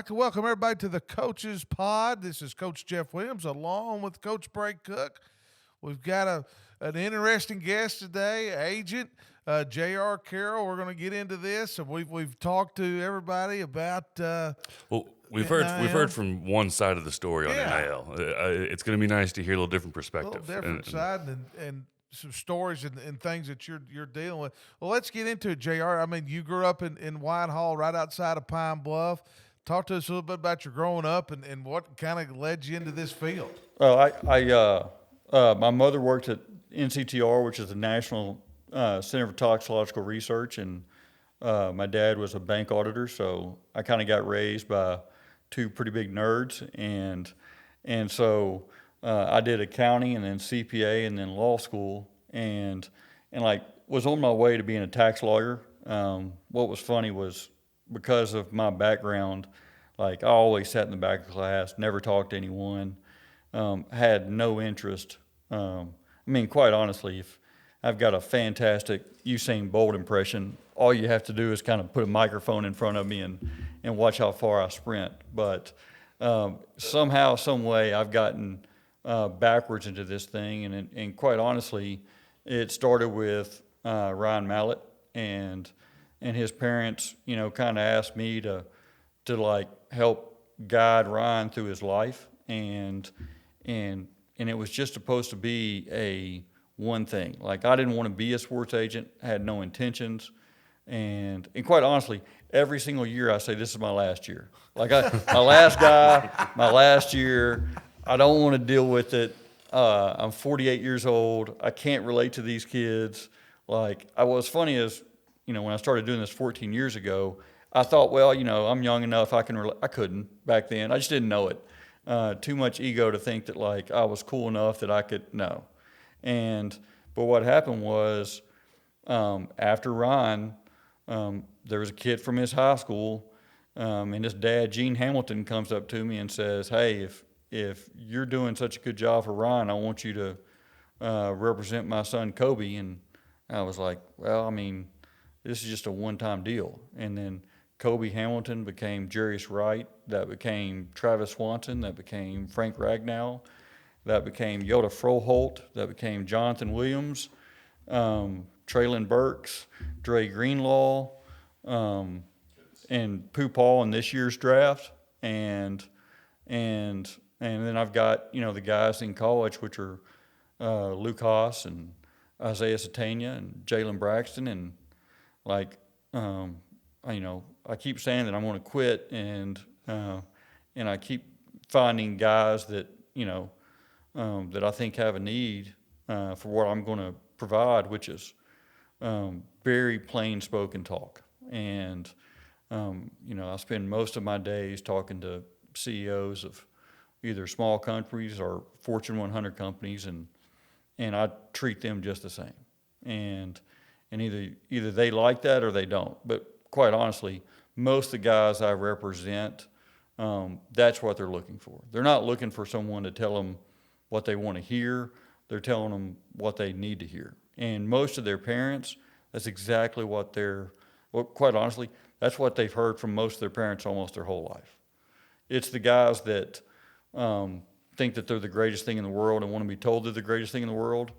to welcome everybody to the Coaches Pod. This is Coach Jeff Williams along with Coach Bray Cook. We've got an interesting guest today, agent J.R. Carroll. We're going to get into this, and we've talked to everybody about. We've heard from one side of the story on NIL. It's going to be nice to hear a little different perspective, a little different side, and some stories and things that you're dealing with. Well, let's get into it, J.R. I mean, you grew up in Whitehall, right outside of Pine Bluff. Talk to us a little bit about your growing up and what kind of led you into this field. My mother worked at NCTR, which is the National Center for Toxicological Research, and my dad was a bank auditor, so I kind of got raised by two pretty big nerds, and so I did accounting and then CPA and then law school, and was on my way to being a tax lawyer. What was funny was because of my background, I always sat in the back of class, never talked to anyone, had no interest. Quite honestly, if I've got a fantastic Usain Bolt impression, all you have to do is kind of put a microphone in front of me and watch how far I sprint. But somehow, some way, I've gotten backwards into this thing, and quite honestly, it started with Ryan Mallett and his parents, kind of asked me to help guide Ryan through his life, and it was just supposed to be a one thing. I didn't want to be a sports agent, had no intentions, and quite honestly, every single year I say, this is my last year. My last guy, my last year, I don't want to deal with it. I'm 48 years old. I can't relate to these kids. What's funny is, when I started doing this 14 years ago, I thought, well, I'm young enough, I couldn't back then. I just didn't know it. Too much ego to think that I was cool enough that I could, no. But what happened was, after Ryan, there was a kid from his high school, and his dad, Gene Hamilton, comes up to me and says, hey, if you're doing such a good job for Ryan, I want you to represent my son Kobe. And I was like, well, this is just a one-time deal. And then Kobe Hamilton became Jarius Wright, that became Travis Swanson, that became Frank Ragnow, that became Yoda Froholt, that became Jonathan Williams, Treylon Burks, Dre Greenlaw, and Pooh Paul in this year's draft, and then I've got the guys in college, which are Luke Hasz and Isaiah Sategna and Jaylon Braxton, and I keep saying that I'm going to quit, and I keep finding guys that that I think have a need for what I'm going to provide, which is very plain spoken talk. And I spend most of my days talking to CEOs of either small companies or Fortune 100 companies, and I treat them just the same. And either they like that or they don't. But quite honestly, most of the guys I represent, that's what they're looking for. They're not looking for someone to tell them what they want to hear. They're telling them what they need to hear. And most of their parents, that's exactly quite honestly, that's what they've heard from most of their parents almost their whole life. It's the guys that think that they're the greatest thing in the world and want to be told they're the greatest thing in the world,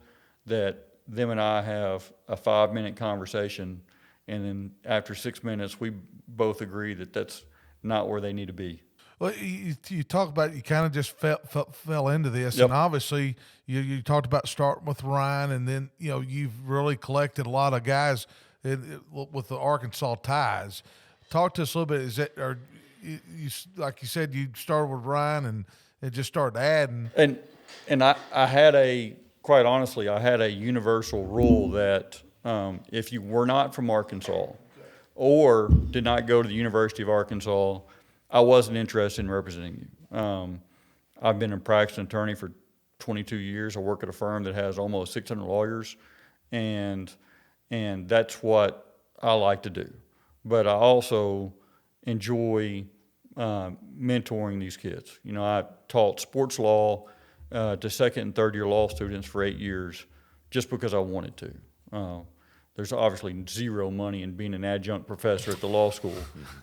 that them and I have a 5-minute conversation, and then after 6 minutes, we both agree that that's not where they need to be. Well, you talk about you kind of just fell into this, Yep. And obviously you talked about starting with Ryan, and then you've really collected a lot of guys with the Arkansas ties. Talk to us a little bit. Is that, or you like you said, you started with Ryan and it just started adding. And I had quite honestly, I had a universal rule that if you were not from Arkansas or did not go to the University of Arkansas, I wasn't interested in representing you. I've been a practicing attorney for 22 years. I work at a firm that has almost 600 lawyers, and that's what I like to do. But I also enjoy mentoring these kids. I taught sports law to second and third year law students for 8 years just because I wanted to. There's obviously zero money in being an adjunct professor at the law school,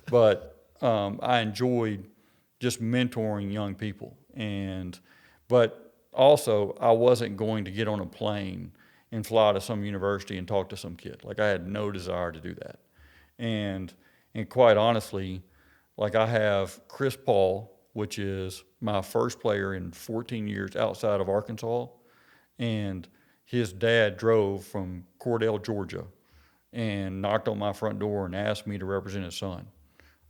but I enjoyed just mentoring young people. But also, I wasn't going to get on a plane and fly to some university and talk to some kid. Like, I had no desire to do that. And quite honestly, like, I have Chris Paul, which is my first player in 14 years outside of Arkansas, and his dad drove from Cordell, Georgia, and knocked on my front door and asked me to represent his son.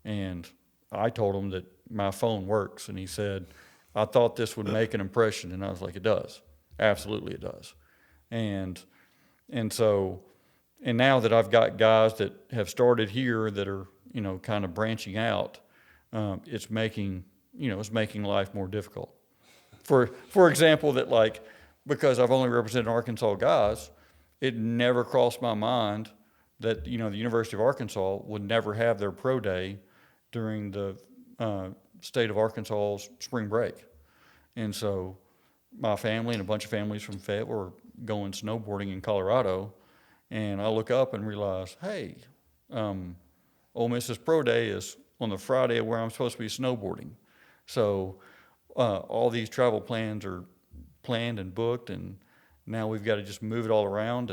And I told him that my phone works, and he said, I thought this would make an impression, and I was like, it does. Absolutely it does. And so, and now that I've got guys that have started here that are, kind of branching out, it's making life more difficult. For example, that, like, because I've only represented Arkansas guys, it never crossed my mind that, the University of Arkansas would never have their pro day during the state of Arkansas's spring break. And so my family and a bunch of families from Fayette were going snowboarding in Colorado, and I look up and realize, hey, Ole Miss's pro day is on the Friday where I'm supposed to be snowboarding. So all these travel plans are planned and booked, and now we've got to just move it all around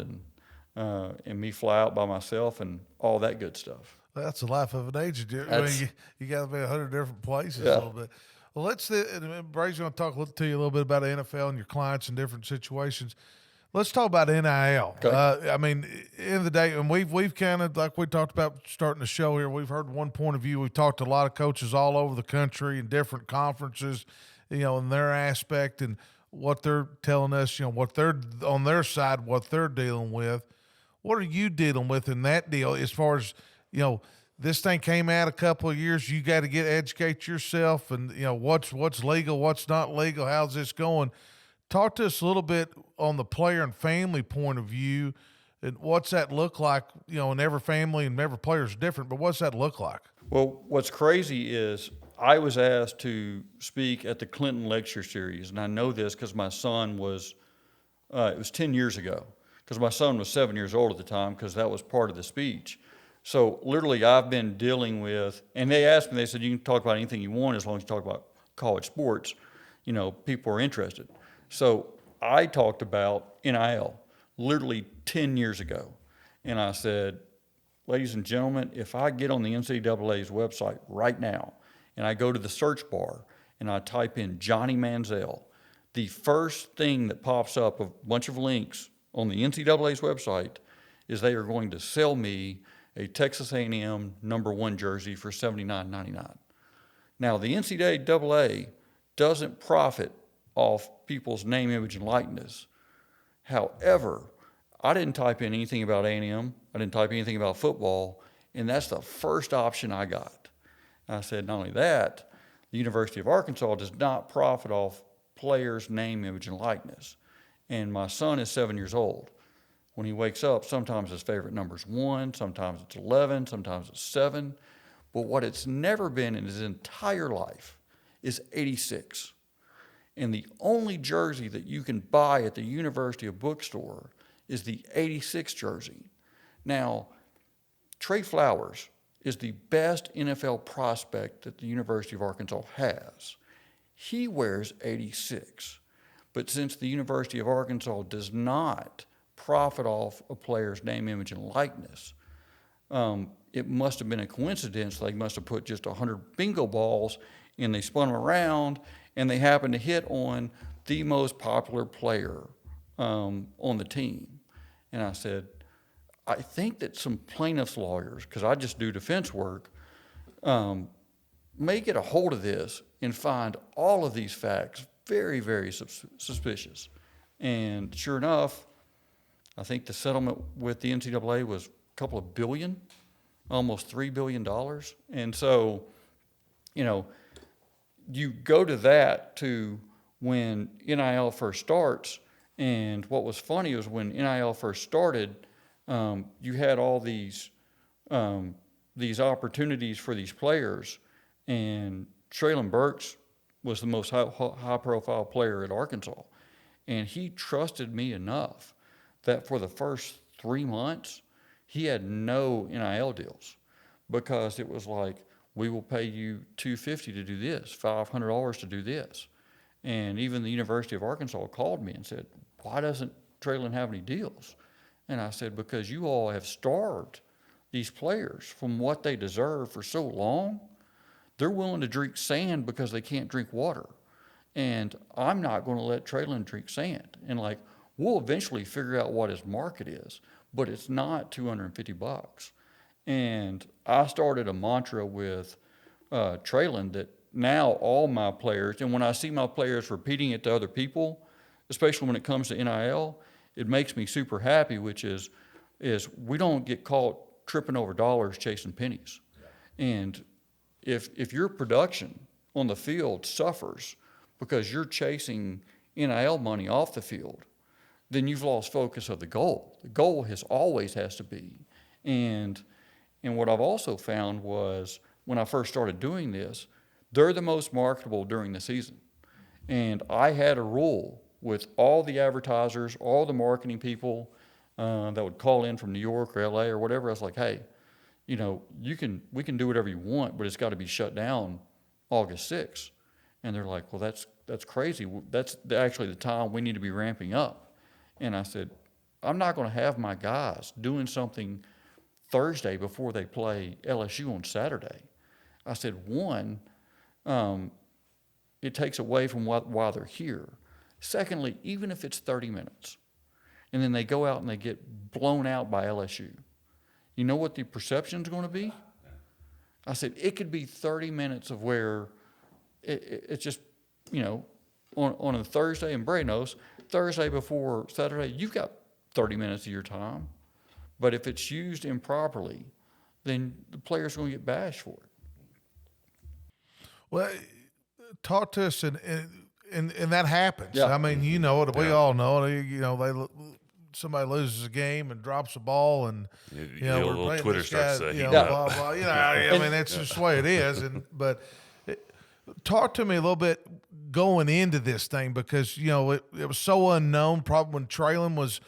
and me fly out by myself and all that good stuff. That's the life of an agent. I mean, you got to be 100 different places a little bit. Well, Brady's going to talk to you a little bit about the NFL and your clients in different situations. Let's talk about NIL. Okay. I mean, end of the day, and we've kind of, like we talked about starting the show here, we've heard one point of view. We've talked to a lot of coaches all over the country in different conferences, in their aspect and what they're telling us, what they're on their side, what they're dealing with. What are you dealing with in that deal as far as, this thing came out a couple of years, you got to educate yourself and, what's legal, what's not legal, how's this going? Talk to us a little bit on the player and family point of view, and what's that look like, and every family and every player is different, but what's that look like? Well, what's crazy is I was asked to speak at the Clinton Lecture Series, and I know this because my son was, it was 10 years ago, because my son was 7 years old at the time, because that was part of the speech. So literally I've been dealing with, and they asked me, they said, you can talk about anything you want as long as you talk about college sports. People are interested. So I talked about NIL literally 10 years ago. And I said, ladies and gentlemen, if I get on the NCAA's website right now and I go to the search bar and I type in Johnny Manziel, the first thing that pops up, a bunch of links on the NCAA's website, is they are going to sell me a Texas A&M #1 jersey for $79.99. Now, the NCAA doesn't profit off people's name, image, and likeness. However, I didn't type in anything about A&M. I didn't type anything about football, and that's the first option I got. I said, not only that, the University of Arkansas does not profit off players' name, image, and likeness. And my son is 7 years old. When he wakes up, sometimes his favorite number is 1, sometimes it's 11, sometimes it's 7. But what it's never been in his entire life is 86. And the only jersey that you can buy at the University of Bookstore is the 86 jersey. Now, Trey Flowers is the best NFL prospect that the University of Arkansas has. He wears 86. But since the University of Arkansas does not profit off a player's name, image, and likeness, it must have been a coincidence. They must have put just 100 bingo balls and they spun them around and they happened to hit on the most popular player on the team. And I said, I think that some plaintiff's lawyers, because I just do defense work, may get a hold of this and find all of these facts very, very suspicious. And sure enough, I think the settlement with the NCAA was a couple of billion, almost $3 billion. And so, you go to that to when NIL first starts. And what was funny was when NIL first started, you had all these opportunities for these players. And Treylon Burks was the most high-profile player at Arkansas. And he trusted me enough that for the first 3 months, he had no NIL deals, because it was like, we will pay you $250 to do this, $500 to do this. And even the University of Arkansas called me and said, why doesn't Treylon have any deals? And I said, because you all have starved these players from what they deserve for so long. They're willing to drink sand because they can't drink water. And I'm not going to let Treylon drink sand. And like, we'll eventually figure out what his market is, but it's not $250. And I started a mantra with Treylon that now all my players, and when I see my players repeating it to other people, especially when it comes to NIL, it makes me super happy, which is we don't get caught tripping over dollars chasing pennies. And if your production on the field suffers because you're chasing NIL money off the field, then you've lost focus of the goal. The goal always has to be. And what I've also found was when I first started doing this, they're the most marketable during the season. And I had a rule with all the advertisers, all the marketing people that would call in from New York or LA or whatever. I was like, hey, you know, we can do whatever you want, but it's got to be shut down August 6th. And they're like, well, that's crazy. That's actually the time we need to be ramping up. And I said, I'm not going to have my guys doing something Thursday before they play LSU on Saturday. I said, one, it takes away from why they're here. Secondly, even if it's 30 minutes, and then they go out and they get blown out by LSU, you know what the perception is going to be? I said, it could be 30 minutes of where it's just, you know, on a Thursday, and Bray knows, Thursday before Saturday, you've got 30 minutes of your time. But if it's used improperly, then the player's going to get bashed for it. Well, talk to us, and that happens. Yeah. I mean, you know it. We all know it. You know, somebody loses a game and drops the ball, and you know, we're playing Twitter this guy, starts you know, heating blah blah. You know, I mean, that's just the way it is. But talk to me a little bit going into this thing, because you know it was so unknown. Probably when Treylon was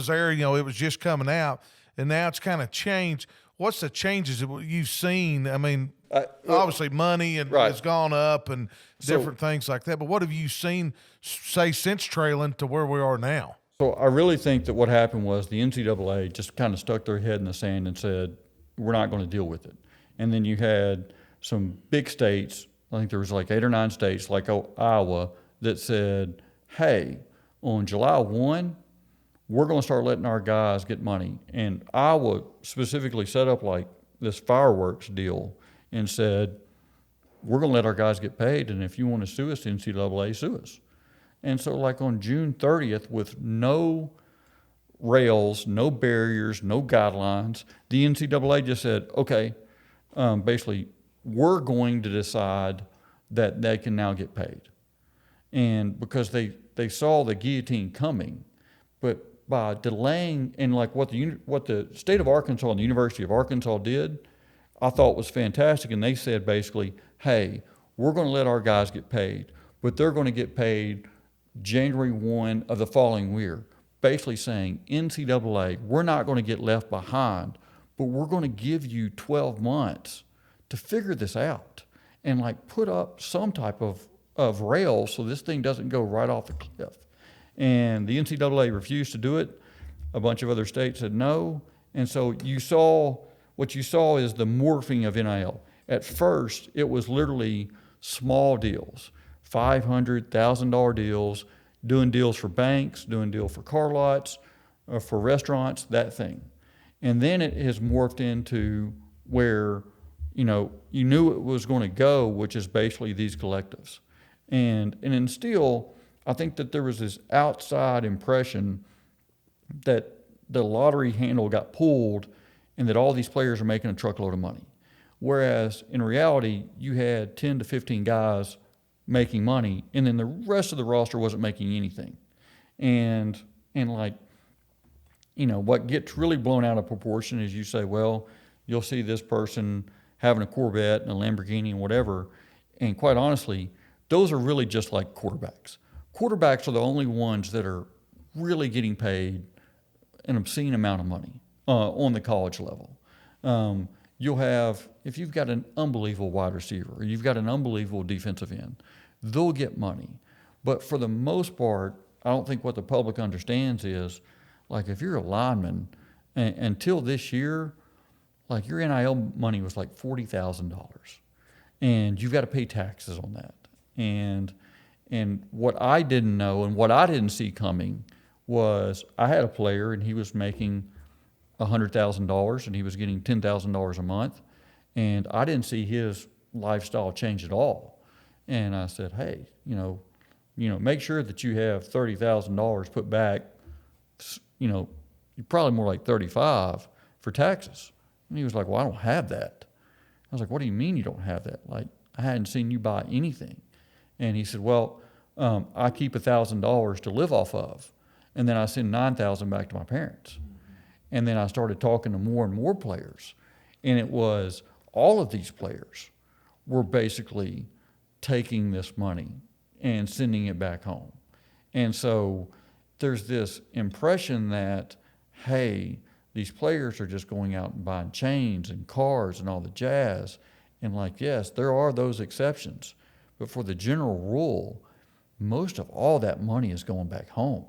there, you know, it was just coming out, and now it's kind of changed. What's the changes that you've seen? I mean, obviously money has gone up and different things like that. But what have you seen, say, since Treylon to where we are now? So I really think that what happened was the NCAA just kind of stuck their head in the sand and said, we're not going to deal with it. And then you had some big states, I think there was like 8 or 9 states like Iowa, that said, hey, on July 1, we're going to start letting our guys get money. And Iowa specifically set up like this fireworks deal and said, we're going to let our guys get paid, and if you want to sue us, NCAA, sue us. And so like on June 30th, with no rails, no barriers, no guidelines, the NCAA just said, okay, basically, we're going to decide that they can now get paid. And because they saw the guillotine coming, but by delaying, and like what the state of Arkansas and the University of Arkansas did, I thought was fantastic. And they said basically, hey, we're going to let our guys get paid, but they're going to get paid January 1 of the following year. Basically saying, NCAA, we're not going to get left behind, but we're going to give you 12 months to figure this out and like put up some type of rail so this thing doesn't go right off the cliff. And the NCAA refused to do it. A bunch of other states said no. And so what you saw is the morphing of NIL. At first, it was literally small deals, $500,000 deals, doing deals for banks, doing deals for car lots, for restaurants, that thing. And then it has morphed into where, you know, you knew it was going to go, which is basically these collectives. And then still, I think that there was this outside impression that the lottery handle got pulled and that all these players are making a truckload of money. Whereas in reality, you had 10 to 15 guys making money, and then the rest of the roster wasn't making anything. And like, you know, what gets really blown out of proportion is you say, well, you'll see this person having a Corvette and a Lamborghini and whatever. And quite honestly, those are really just like quarterbacks. Quarterbacks are the only ones that are really getting paid an obscene amount of money on the college level. you'll have, if you've got an unbelievable wide receiver or you've got an unbelievable defensive end, they'll get money. But for the most part, I don't think what the public understands is, like, if you're a lineman, until this year, like, your NIL money was like $40,000, and you've got to pay taxes on that. And what I didn't know and what I didn't see coming was, I had a player and he was making $100,000 and he was getting $10,000 a month, and I didn't see his lifestyle change at all. And I said, hey, make sure that you have $30,000 put back, you're probably more like 35 for taxes. And he was like, well, I don't have that. I was like, what do you mean you don't have that? Like, I hadn't seen you buy anything. And he said, well, I keep $1,000 to live off of, and then I send $9,000 back to my parents. And then I started talking to more and more players, and it was all of these players were basically taking this money and sending it back home. And so there's this impression that, hey, these players are just going out and buying chains and cars and all the jazz. And like, yes, there are those exceptions. But for the general rule, most of all that money is going back home.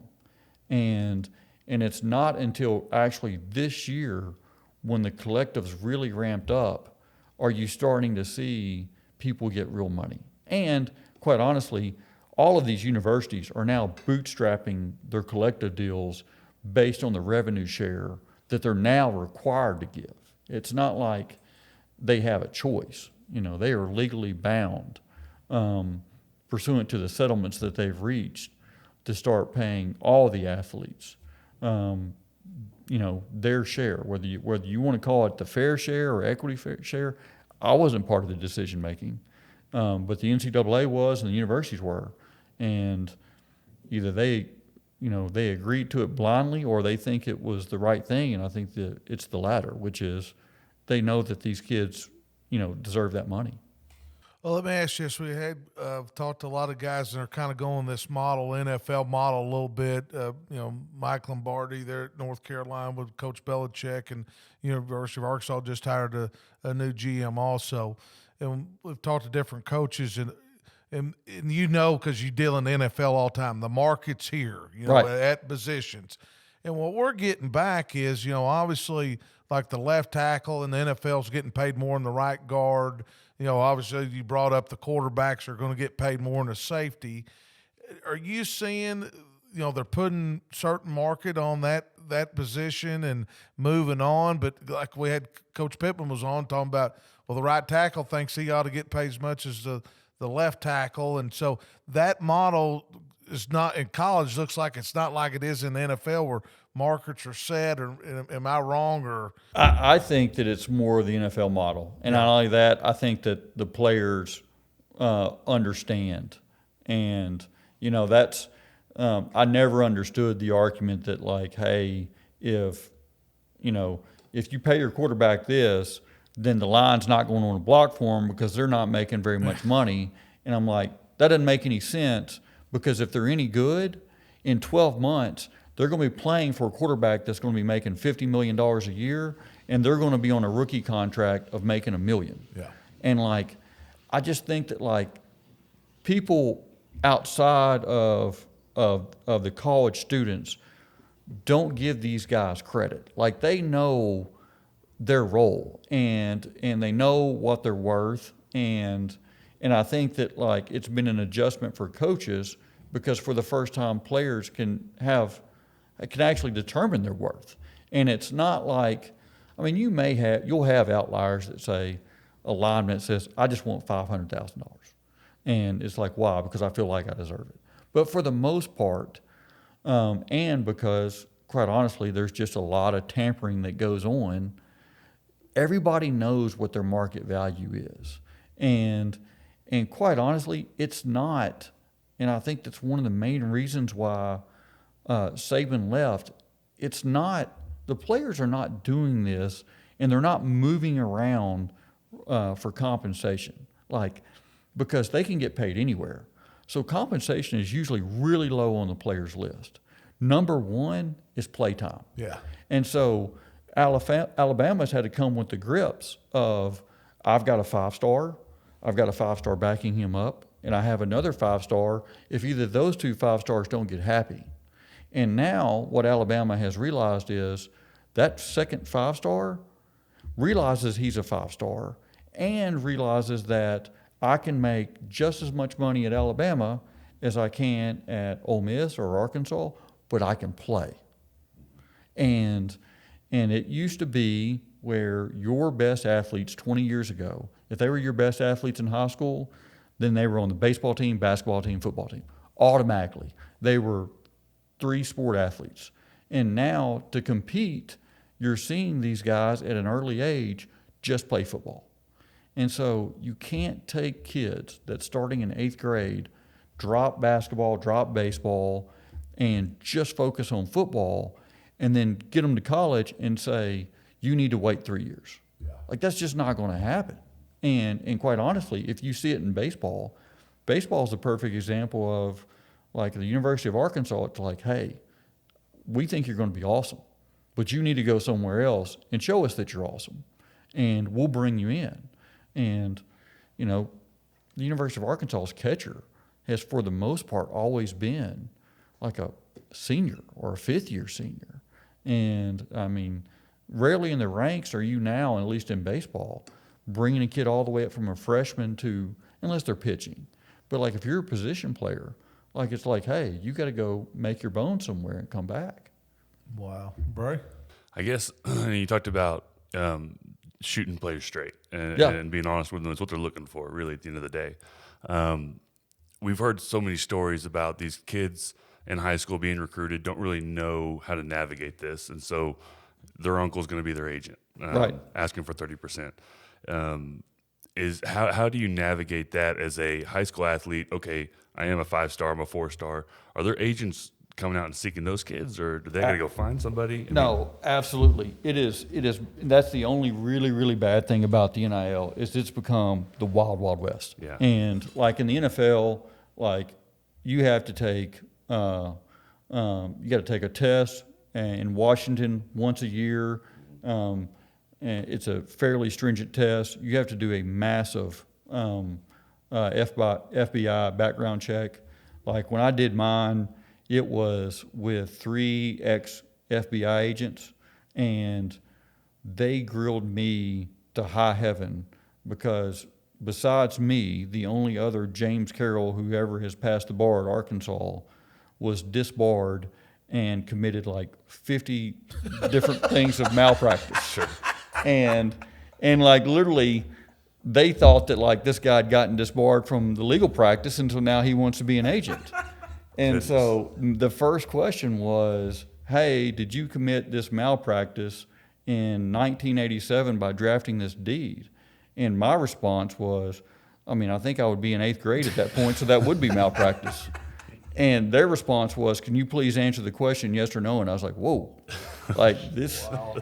And it's not until actually this year, when the collectives really ramped up, are you starting to see people get real money. And quite honestly, all of these universities are now bootstrapping their collective deals based on the revenue share that they're now required to give. It's not like they have a choice. They are legally bound, pursuant to the settlements that they've reached, to start paying all the athletes, their share, whether you want to call it the fair share or equity share. I wasn't part of the decision making, but the NCAA was and the universities were, and either they agreed to it blindly or they think it was the right thing, and I think that it's the latter, which is they know that these kids, deserve that money. Well, let me ask you this. We had talked to a lot of guys that are kind of going this model, NFL model a little bit. Mike Lombardi there at North Carolina with Coach Belichick, and University of Arkansas just hired a new GM also. And we've talked to different coaches, and because you deal in the NFL all the time, the market's here, right, at positions. And what we're getting back is, obviously, like the left tackle in the NFL is getting paid more than the right guard. Obviously you brought up the quarterbacks are going to get paid more than a safety. Are you seeing, they're putting certain market on that position and moving on? But like we had Coach Pittman was on talking about, well, the right tackle thinks he ought to get paid as much as the left tackle. And so that model is not in college. Looks like it's not like it is in the NFL where markets are set. Or am I wrong? Or I think that it's more of the NFL model, and not only that, I think that the players understand. And that's I never understood the argument that, like, hey, if you pay your quarterback this, then the line's not going on a block for them because they're not making very much money. And I'm like, that doesn't make any sense, because if they're any good, in 12 months, they're going to be playing for a quarterback that's going to be making $50 million a year, and they're going to be on a rookie contract of making $1 million. Yeah. And, like, I just think that, like, people outside of the college students don't give these guys credit. Like, they know their role, and they know what they're worth, and I think that, like, it's been an adjustment for coaches, because for the first time players can actually determine their worth. And it's not like, you'll have outliers that say, a lineman that says, I just want $500,000. And it's like, why? Because I feel like I deserve it. But for the most part, and because, quite honestly, there's just a lot of tampering that goes on, everybody knows what their market value is. And quite honestly, it's not, and I think that's one of the main reasons why Saban left. It's not, the players are not doing this, and they're not moving around for compensation, because they can get paid anywhere. So compensation is usually really low on the players' list. Number one is playtime. Yeah. And so Alabama's had to come with the grips of, I've got a 5-star, I've got a 5-star backing him up, and I have another 5-star if either those 2 5-stars don't get happy. And now what Alabama has realized is that second 5-star realizes he's a 5-star and realizes that I can make just as much money at Alabama as I can at Ole Miss or Arkansas, but I can play. And it used to be where your best athletes 20 years ago, if they were your best athletes in high school, then they were on the baseball team, basketball team, football team. Automatically. They were 3 sport athletes. And now to compete, you're seeing these guys at an early age just play football. And so you can't take kids that starting in 8th grade drop basketball, drop baseball, and just focus on football, and then get them to college and say, you need to wait 3 years. Yeah. Like, that's just not going to happen. And quite honestly, if you see it in baseball, baseball is a perfect example of, like, the University of Arkansas. It's like, hey, we think you're going to be awesome, but you need to go somewhere else and show us that you're awesome, and we'll bring you in. And, you know, the University of Arkansas's catcher has, for the most part, always been like a senior or a 5th-year senior. And, I mean, rarely in the ranks are you now, at least in baseball, bringing a kid all the way up from a freshman to, unless they're pitching. But, like, if you're a position player, like, it's like, hey, you got to go make your bones somewhere and come back. Wow. Bray? I guess you talked about shooting players straight and being honest with them is what they're looking for, really, at the end of the day. We've heard so many stories about these kids in high school being recruited, don't really know how to navigate this, and so their uncle's going to be their agent, right, asking for 30%. How do you navigate that as a high school athlete? Okay, I am a 5-star, I'm a 4-star. Are there agents coming out and seeking those kids, or do they got to go find somebody? No, absolutely. It is. That's the only really, really bad thing about the NIL is it's become the wild, wild west. Yeah. And like in the NFL, like you have to take, you got to take a test in Washington once a year. And it's a fairly stringent test. You have to do a massive FBI background check. Like when I did mine, it was with 3 ex-FBI agents, and they grilled me to high heaven because besides me, the only other James Carroll who ever has passed the bar at Arkansas was disbarred and committed like 50 different things of malpractice. Sure. And like literally, they thought that like this guy had gotten disbarred from the legal practice, and so now he wants to be an agent. And Goodness. So the first question was, hey, did you commit this malpractice in 1987 by drafting this deed? And my response was, I mean, I think I would be in 8th grade at that point, so that would be malpractice. And their response was, can you please answer the question yes or no? And I was like, whoa, like this, wow.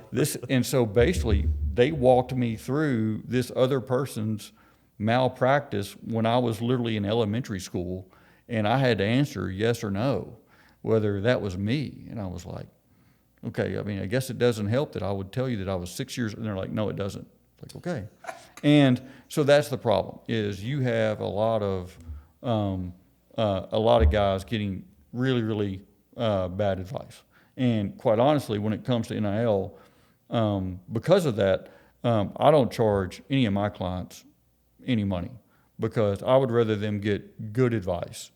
And so basically they walked me through this other person's malpractice when I was literally in elementary school. And I had to answer yes or no, whether that was me. And I was like, okay, I mean, I guess it doesn't help that I would tell you that I was 6 years, and they're like, no, it doesn't. Like, okay. And so that's the problem, is you have a lot of guys getting really, really bad advice. And quite honestly, when it comes to NIL, because of that, I don't charge any of my clients any money, because I would rather them get good advice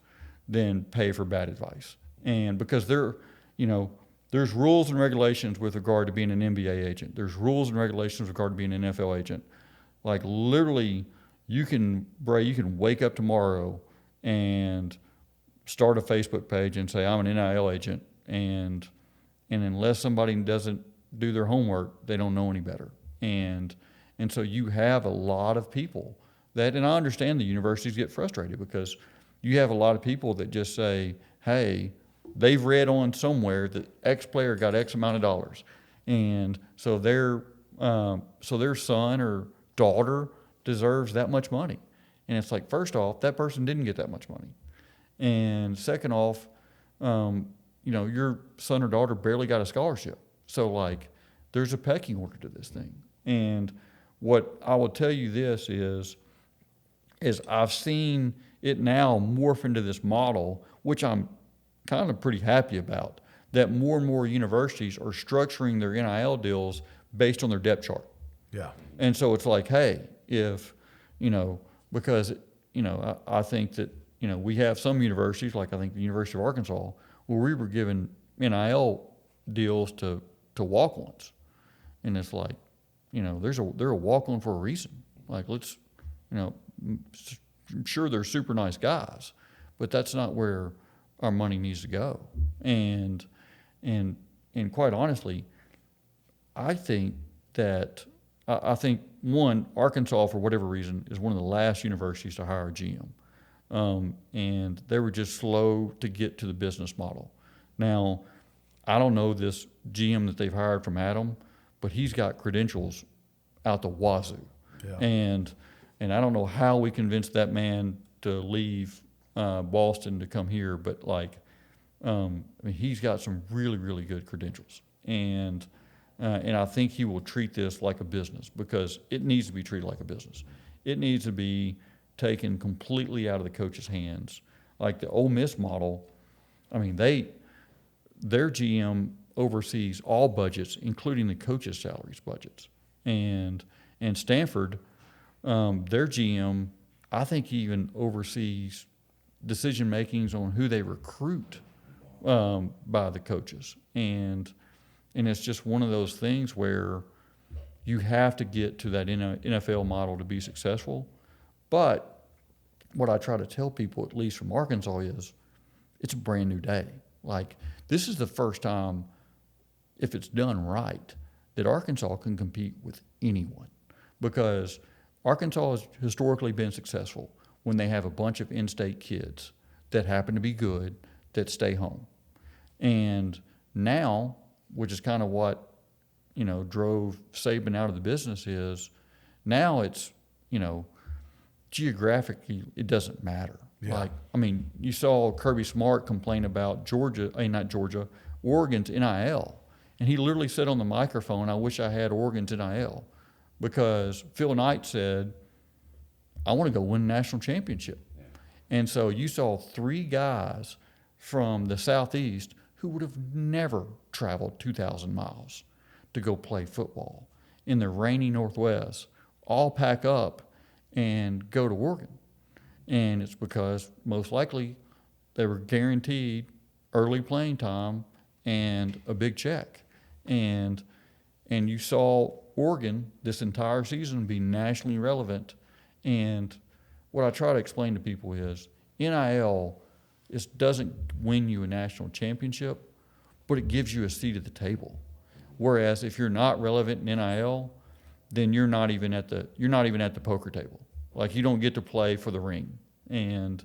than pay for bad advice. And because there's rules and regulations with regard to being an NBA agent. There's rules and regulations with regard to being an NFL agent. Like literally, you can wake up tomorrow and start a Facebook page and say, I'm an NIL agent, and unless somebody doesn't do their homework, they don't know any better. And so you have a lot of people that, and I understand the universities get frustrated because you have a lot of people that just say, hey, they've read on somewhere that X player got X amount of dollars. And so their son or daughter deserves that much money. And it's like, first off, that person didn't get that much money. And second off, your son or daughter barely got a scholarship. So like, there's a pecking order to this thing. And what I will tell you this is I've seen it now morph into this model, which I'm kind of pretty happy about, that more and more universities are structuring their NIL deals based on their depth chart. Yeah. And so it's like, hey, if, because, I think that, we have some universities, like I think the University of Arkansas, where we were giving NIL deals to walk-ons. And it's like, they're a walk-on for a reason. Like, let's, I'm sure they're super nice guys, but that's not where our money needs to go. And quite honestly, I think that, one, Arkansas, for whatever reason, is one of the last universities to hire a GM. And they were just slow to get to the business model. Now, I don't know this GM that they've hired from Adam, but he's got credentials out the wazoo. Yeah. And I don't know how we convinced that man to leave Boston to come here, but he's got some really, really good credentials. And I think he will treat this like a business, because it needs to be treated like a business. It needs to be taken completely out of the coach's hands. Like the Ole Miss model, their GM oversees all budgets, including the coaches' salaries budgets. And Stanford, their GM, I think he even oversees decision makings on who they recruit by the coaches. And it's just one of those things where you have to get to that NFL model to be successful. But what I try to tell people, at least from Arkansas, is it's a brand new day. Like, this is the first time, if it's done right, that Arkansas can compete with anyone. Because Arkansas has historically been successful when they have a bunch of in-state kids that happen to be good that stay home. And now, which is kind of what, drove Saban out of the business, is now it's, geographically, it doesn't matter. Yeah. You saw Kirby Smart complain about Oregon's NIL. And he literally said on the microphone, I wish I had Oregon's NIL. Because Phil Knight said, I want to go win a national championship. Yeah. And so you saw 3 guys from the Southeast who would have never traveled 2,000 miles to go play football in the rainy Northwest, all pack up and go to Oregon. And it's because most likely they were guaranteed early playing time and a big check. And you saw Oregon this entire season be nationally relevant. And what I try to explain to people is NIL doesn't win you a national championship, but it gives you a seat at the table. Whereas if you're not relevant in NIL, then you're not even at the poker table. Like, you don't get to play for the ring. And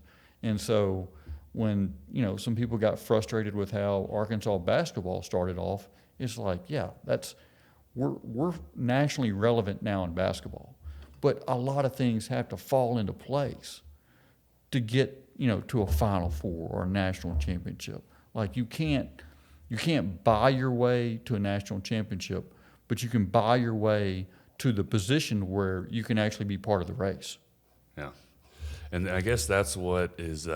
so when, some people got frustrated with how Arkansas basketball started off, it's like, yeah, we're nationally relevant now in basketball. But a lot of things have to fall into place to get, to a Final Four or a national championship. Like, you can't buy your way to a national championship, but you can buy your way to the position where you can actually be part of the race. Yeah. And I guess that's what is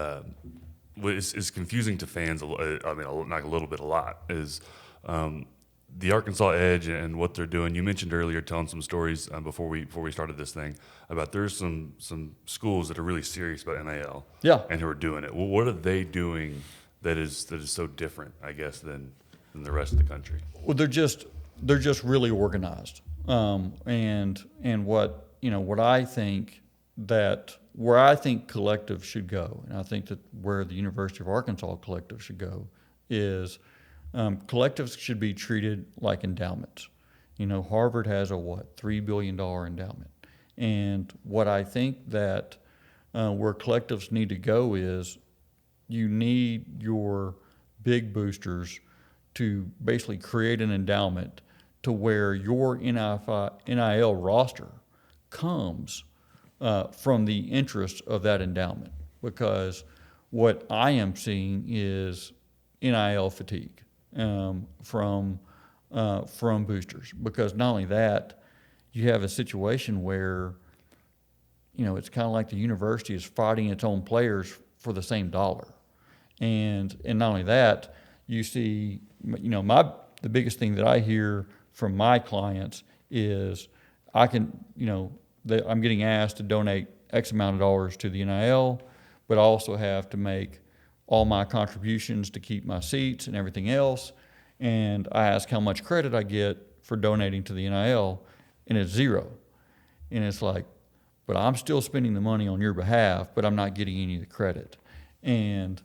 confusing to fans. Not a little bit, a lot, is the Arkansas edge and what they're doing. You mentioned earlier, telling some stories before we started this thing, about there's some schools that are really serious about NIL. Yeah. And who are doing it. Well, what are they doing that is so different, I guess, than the rest of the country? Well, they're just really organized. And what I think that where I think collective should go, and I think that where the University of Arkansas collective should go, is collectives should be treated like endowments. Harvard has a $3 billion endowment. And what I think that where collectives need to go is, you need your big boosters to basically create an endowment to where your NIL roster comes from the interest of that endowment. Because what I am seeing is NIL fatigue from from boosters, because not only that, you have a situation where, it's kind of like the university is fighting its own players for the same dollar. And not only that, you see, the biggest thing that I hear from my clients is I'm getting asked to donate X amount of dollars to the NIL, but I also have to make all my contributions to keep my seats and everything else. And I ask how much credit I get for donating to the NIL, and it's zero. And it's like, but I'm still spending the money on your behalf, but I'm not getting any of the credit. And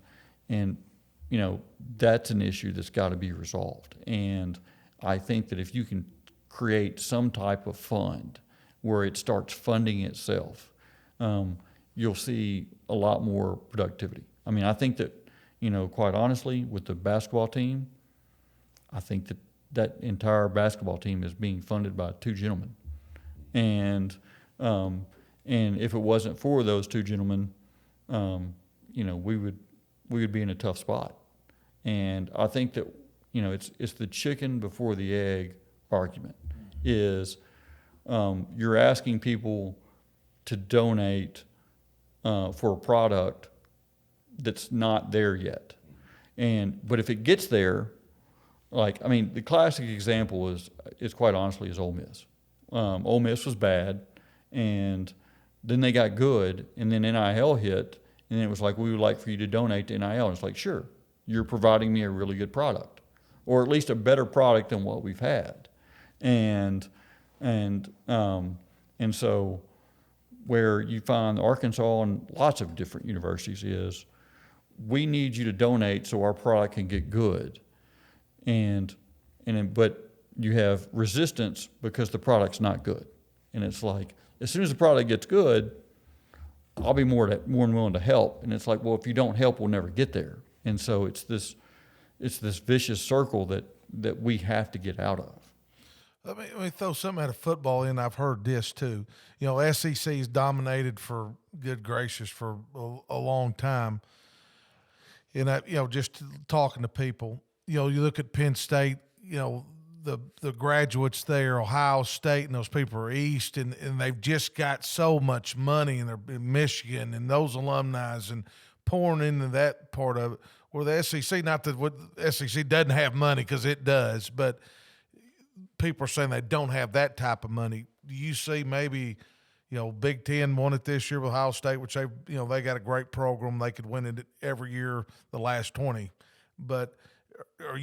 that's an issue that's got to be resolved. And I think that if you can create some type of fund where it starts funding itself, you'll see a lot more productivity. I mean, I think that, quite honestly, with the basketball team, I think that entire basketball team is being funded by two gentlemen. And if it wasn't for those two gentlemen, we would be in a tough spot. And I think that, it's the chicken before the egg argument is, you're asking people to donate for a product that's not there yet. But if it gets there, the classic example is quite honestly is Ole Miss. Ole Miss was bad, and then they got good, and then NIL hit, and it was like, we would like for you to donate to NIL. And it's like, sure, you're providing me a really good product, or at least a better product than what we've had. And so where you find Arkansas and lots of different universities is, we need you to donate so our product can get good. But you have resistance because the product's not good. And it's like, as soon as the product gets good, I'll be more than willing to help. And it's like, well, if you don't help, we'll never get there. And so it's this vicious circle that we have to get out of. Let me throw something out of football in. I've heard this too. SEC's dominated for good gracious for a long time. And just talking to people, you look at Penn State, the graduates there, Ohio State, and those people are East, and they've just got so much money, and they're in Michigan, and those alumni, and pouring into that part of it. Where the SEC, not that what the SEC doesn't have money, because it does, but people are saying they don't have that type of money. Do you see maybe, Big Ten won it this year with Ohio State, which they got a great program. They could win it every year the last 20. But do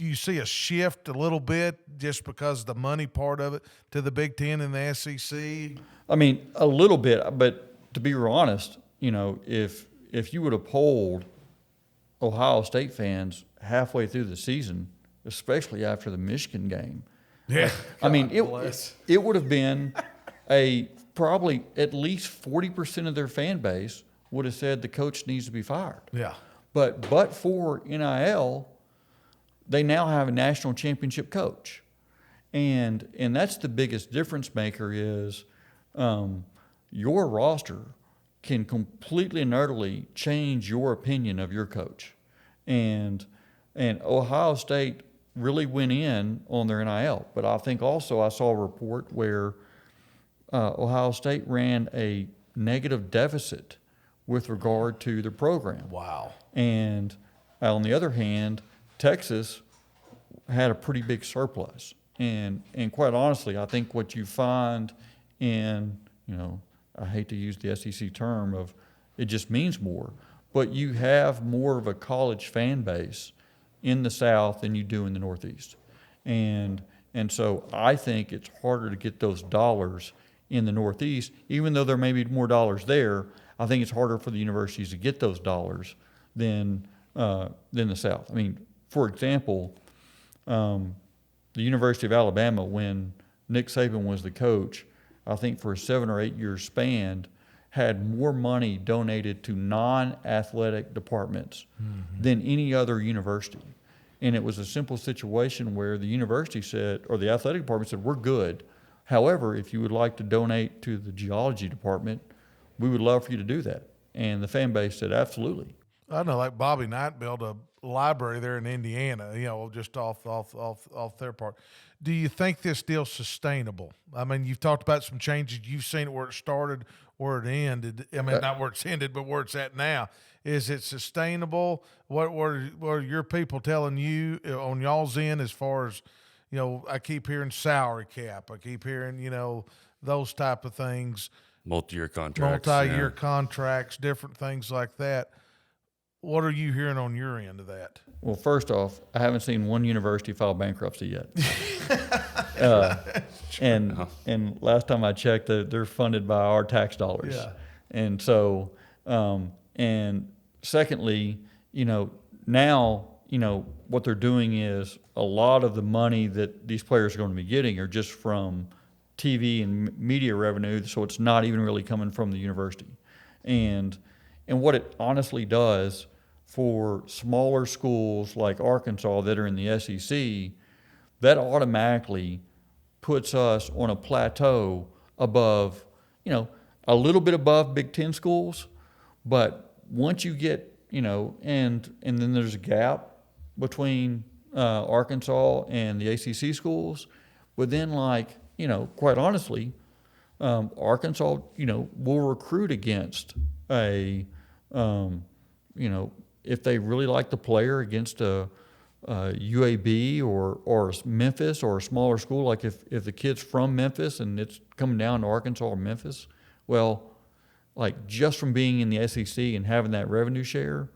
you see a shift a little bit just because of the money part of it to the Big Ten and the SEC? I mean, a little bit, but to be real honest, if you would have polled Ohio State fans halfway through the season, especially after the Michigan game, yeah, it would have been probably at least 40% of their fan base would have said the coach needs to be fired. Yeah. But for NIL, they now have a national championship coach. And that's the biggest difference maker is your roster can completely and utterly change your opinion of your coach. And Ohio State really went in on their NIL. But I think also I saw a report where Ohio State ran a negative deficit with regard to the program. Wow. And on the other hand, Texas had a pretty big surplus. And quite honestly, I think what you find in, I hate to use the SEC term of it just means more, but you have more of a college fan base in the South than you do in the Northeast. And so I think it's harder to get those dollars in the Northeast, even though there may be more dollars there. I think it's harder for the universities to get those dollars than the South. I mean, for example, the University of Alabama, when Nick Saban was the coach, I think for a 7 or 8 year span, had more money donated to non-athletic departments than any other university. And it was a simple situation where the university said, or the athletic department said, we're good. However, if you would like to donate to the geology department, we would love for you to do that. And the fan base said, absolutely. I know, like Bobby Knight built a library there in Indiana, just off their part. Do you think this deal's sustainable? I mean, you've talked about some changes. You've seen it where it started, where it ended. I mean, not where it's ended, but where it's at now. Is it sustainable? What are your people telling you on y'all's end as far as, I keep hearing salary cap. I keep hearing, those type of things. Multi-year contracts. Multi-year contracts, different things like that. What are you hearing on your end of that? Well, first off, I haven't seen one university file bankruptcy yet. And last time I checked, they're funded by our tax dollars. Yeah. And so, and secondly, now, what they're doing is a lot of the money that these players are going to be getting are just from TV and media revenue, so it's not even really coming from the university. And what it honestly does for smaller schools like Arkansas that are in the SEC, that automatically puts us on a plateau above, a little bit above Big Ten schools. But once you get, and then there's a gap between Arkansas and the ACC schools, but then quite honestly, Arkansas, will recruit against if they really like the player against a UAB or Memphis or a smaller school, like if the kid's from Memphis and it's coming down to Arkansas or Memphis, well, just from being in the SEC and having that revenue share,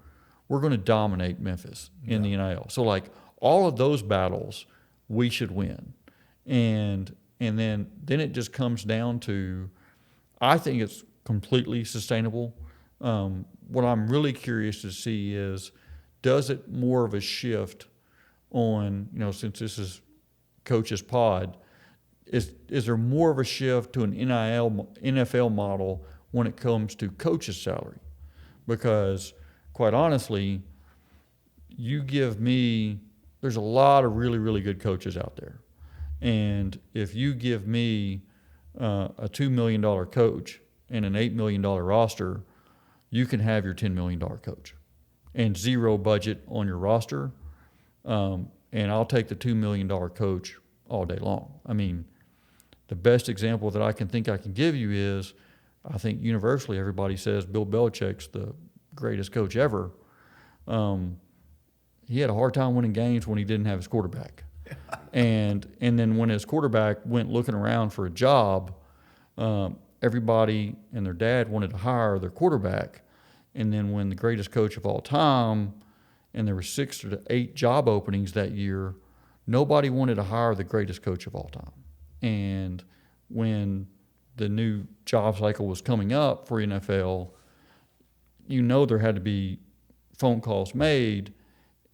we're going to dominate Memphis in the NIL. So all of those battles we should win. And then it just comes down to, I think it's completely sustainable. What I'm really curious to see is, does it more of a shift on, since this is Coach's pod, is there more of a shift to an NFL model when it comes to coach's salary? Because quite honestly, there's a lot of really, really good coaches out there. And if you give me a $2 million coach and an $8 million roster, you can have your $10 million coach and zero budget on your roster. And I'll take the $2 million coach all day long. I mean, the best example that I can give you is, I think universally everybody says Bill Belichick's the greatest coach ever. He had a hard time winning games when he didn't have his quarterback. And then when his quarterback went looking around for a job, everybody and their dad wanted to hire their quarterback. And then when the greatest coach of all time, and there were 6 to 8 job openings that year, nobody wanted to hire the greatest coach of all time. And when the new job cycle was coming up for NFL, there had to be phone calls made,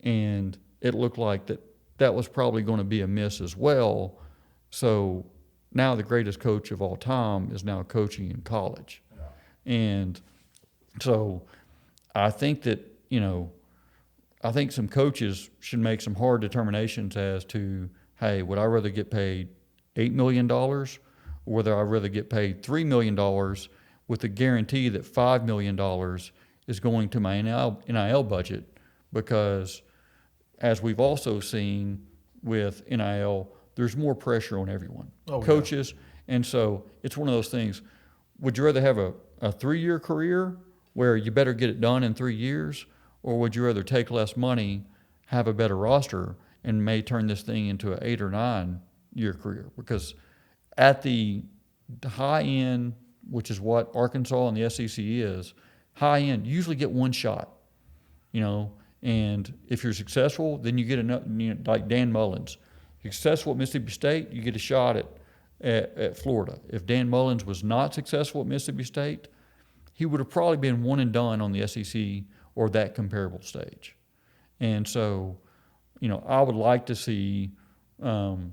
and it looked like that was probably going to be a miss as well. So now the greatest coach of all time is now coaching in college. Yeah. And so I think that, I think some coaches should make some hard determinations as to, hey, would I rather get paid $8 million, or whether I'd rather get paid $3 million with the guarantee that $5 million is going to my NIL budget? Because as we've also seen with NIL, there's more pressure on everyone, coaches. Yeah. And so it's one of those things. Would you rather have a 3-year career where you better get it done in 3 years, or would you rather take less money, have a better roster, and may turn this thing into an 8 or 9 year career? Because at the high end, which is what Arkansas and the SEC is, high end, you usually get one shot, and if you're successful, then you get another, like Dan Mullins. If you're successful at Mississippi State, you get a shot at Florida. If Dan Mullins was not successful at Mississippi State, he would have probably been one and done on the SEC or that comparable stage. And so, I would like to see, some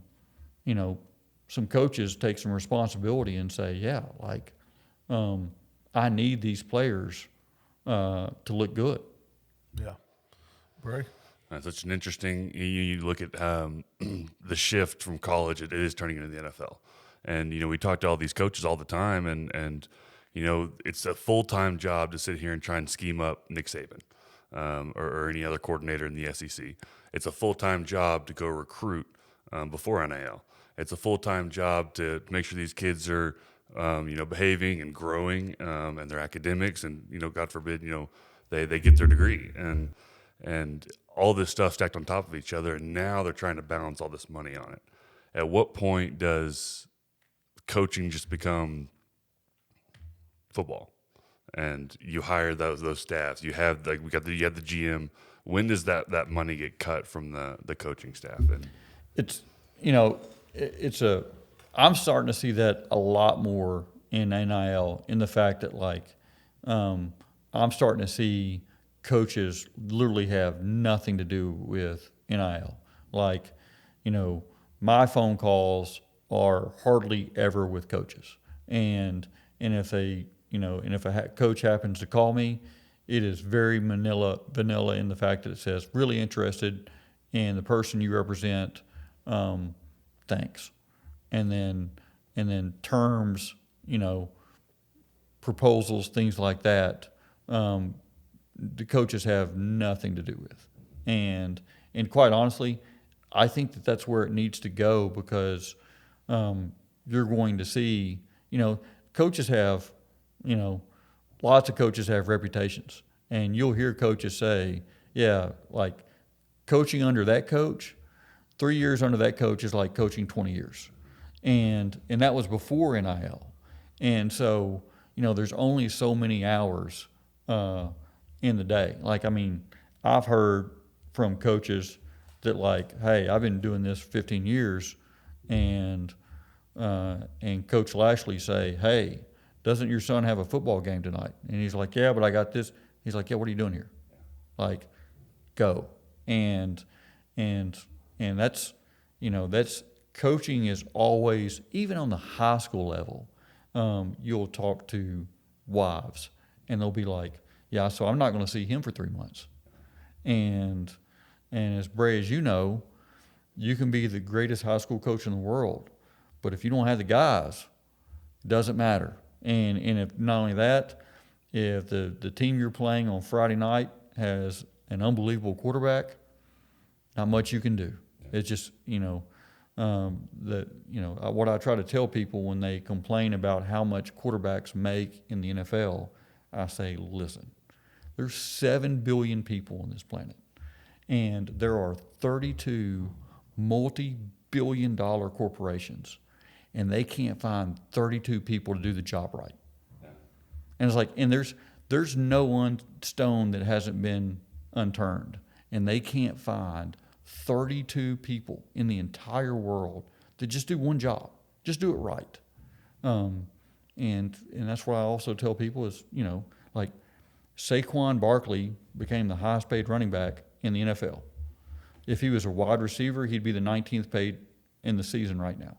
coaches take some responsibility and say, I need these players to look good. Yeah. Bray? That's such an interesting, you look at the shift from college, it is turning into the NFL. And, we talk to all these coaches all the time, and it's a full-time job to sit here and try and scheme up Nick Saban. or any other coordinator in the SEC. It's a full-time job to go recruit before NIL. It's a full-time job to make sure these kids are, behaving and growing and their academics, and God forbid, they get their degree, and all this stuff stacked on top of each other. And now they're trying to balance all this money on it. At what point does coaching just become football? And you hire those staffs. You have you have the GM. When does that money get cut from the coaching staff? And I'm starting to see that a lot more in NIL, in the fact that I'm starting to see coaches literally have nothing to do with NIL. My phone calls are hardly ever with coaches, and if a coach happens to call me, it is very vanilla in the fact that it says really interested in the person you represent. Thanks. And then terms, proposals, things like that, the coaches have nothing to do with. And quite honestly, I think that that's where it needs to go, because you're going to see, coaches have, lots of coaches have reputations. And you'll hear coaches say, yeah, coaching under that coach, 3 years under that coach is like coaching 20 years. And that was before NIL. And so, there's only so many hours in the day. I've heard from coaches that hey, I've been doing this 15 years, and Coach Lashley say, hey, doesn't your son have a football game tonight? And he's like, yeah, but I got this. He's like, yeah, what are you doing here? Go. And that's, that's coaching is always, even on the high school level, you'll talk to wives and they'll be like, yeah, so I'm not going to see him for 3 months. And as Bray, as you know, you can be the greatest high school coach in the world, but if you don't have the guys, it doesn't matter. And if not only that, if the team you're playing on Friday night has an unbelievable quarterback, not much you can do. It's just, what I try to tell people when they complain about how much quarterbacks make in the NFL, I say, listen, there's 7 billion people on this planet, and there are 32 multi-billion-dollar corporations, and they can't find 32 people to do the job right. And it's and there's no one stone that hasn't been unturned, and they can't find 32 people in the entire world that just do one job, just do it right. And that's what I also tell people is, Saquon Barkley became the highest paid running back in the NFL. If he was a wide receiver, he'd be the 19th paid in the season right now.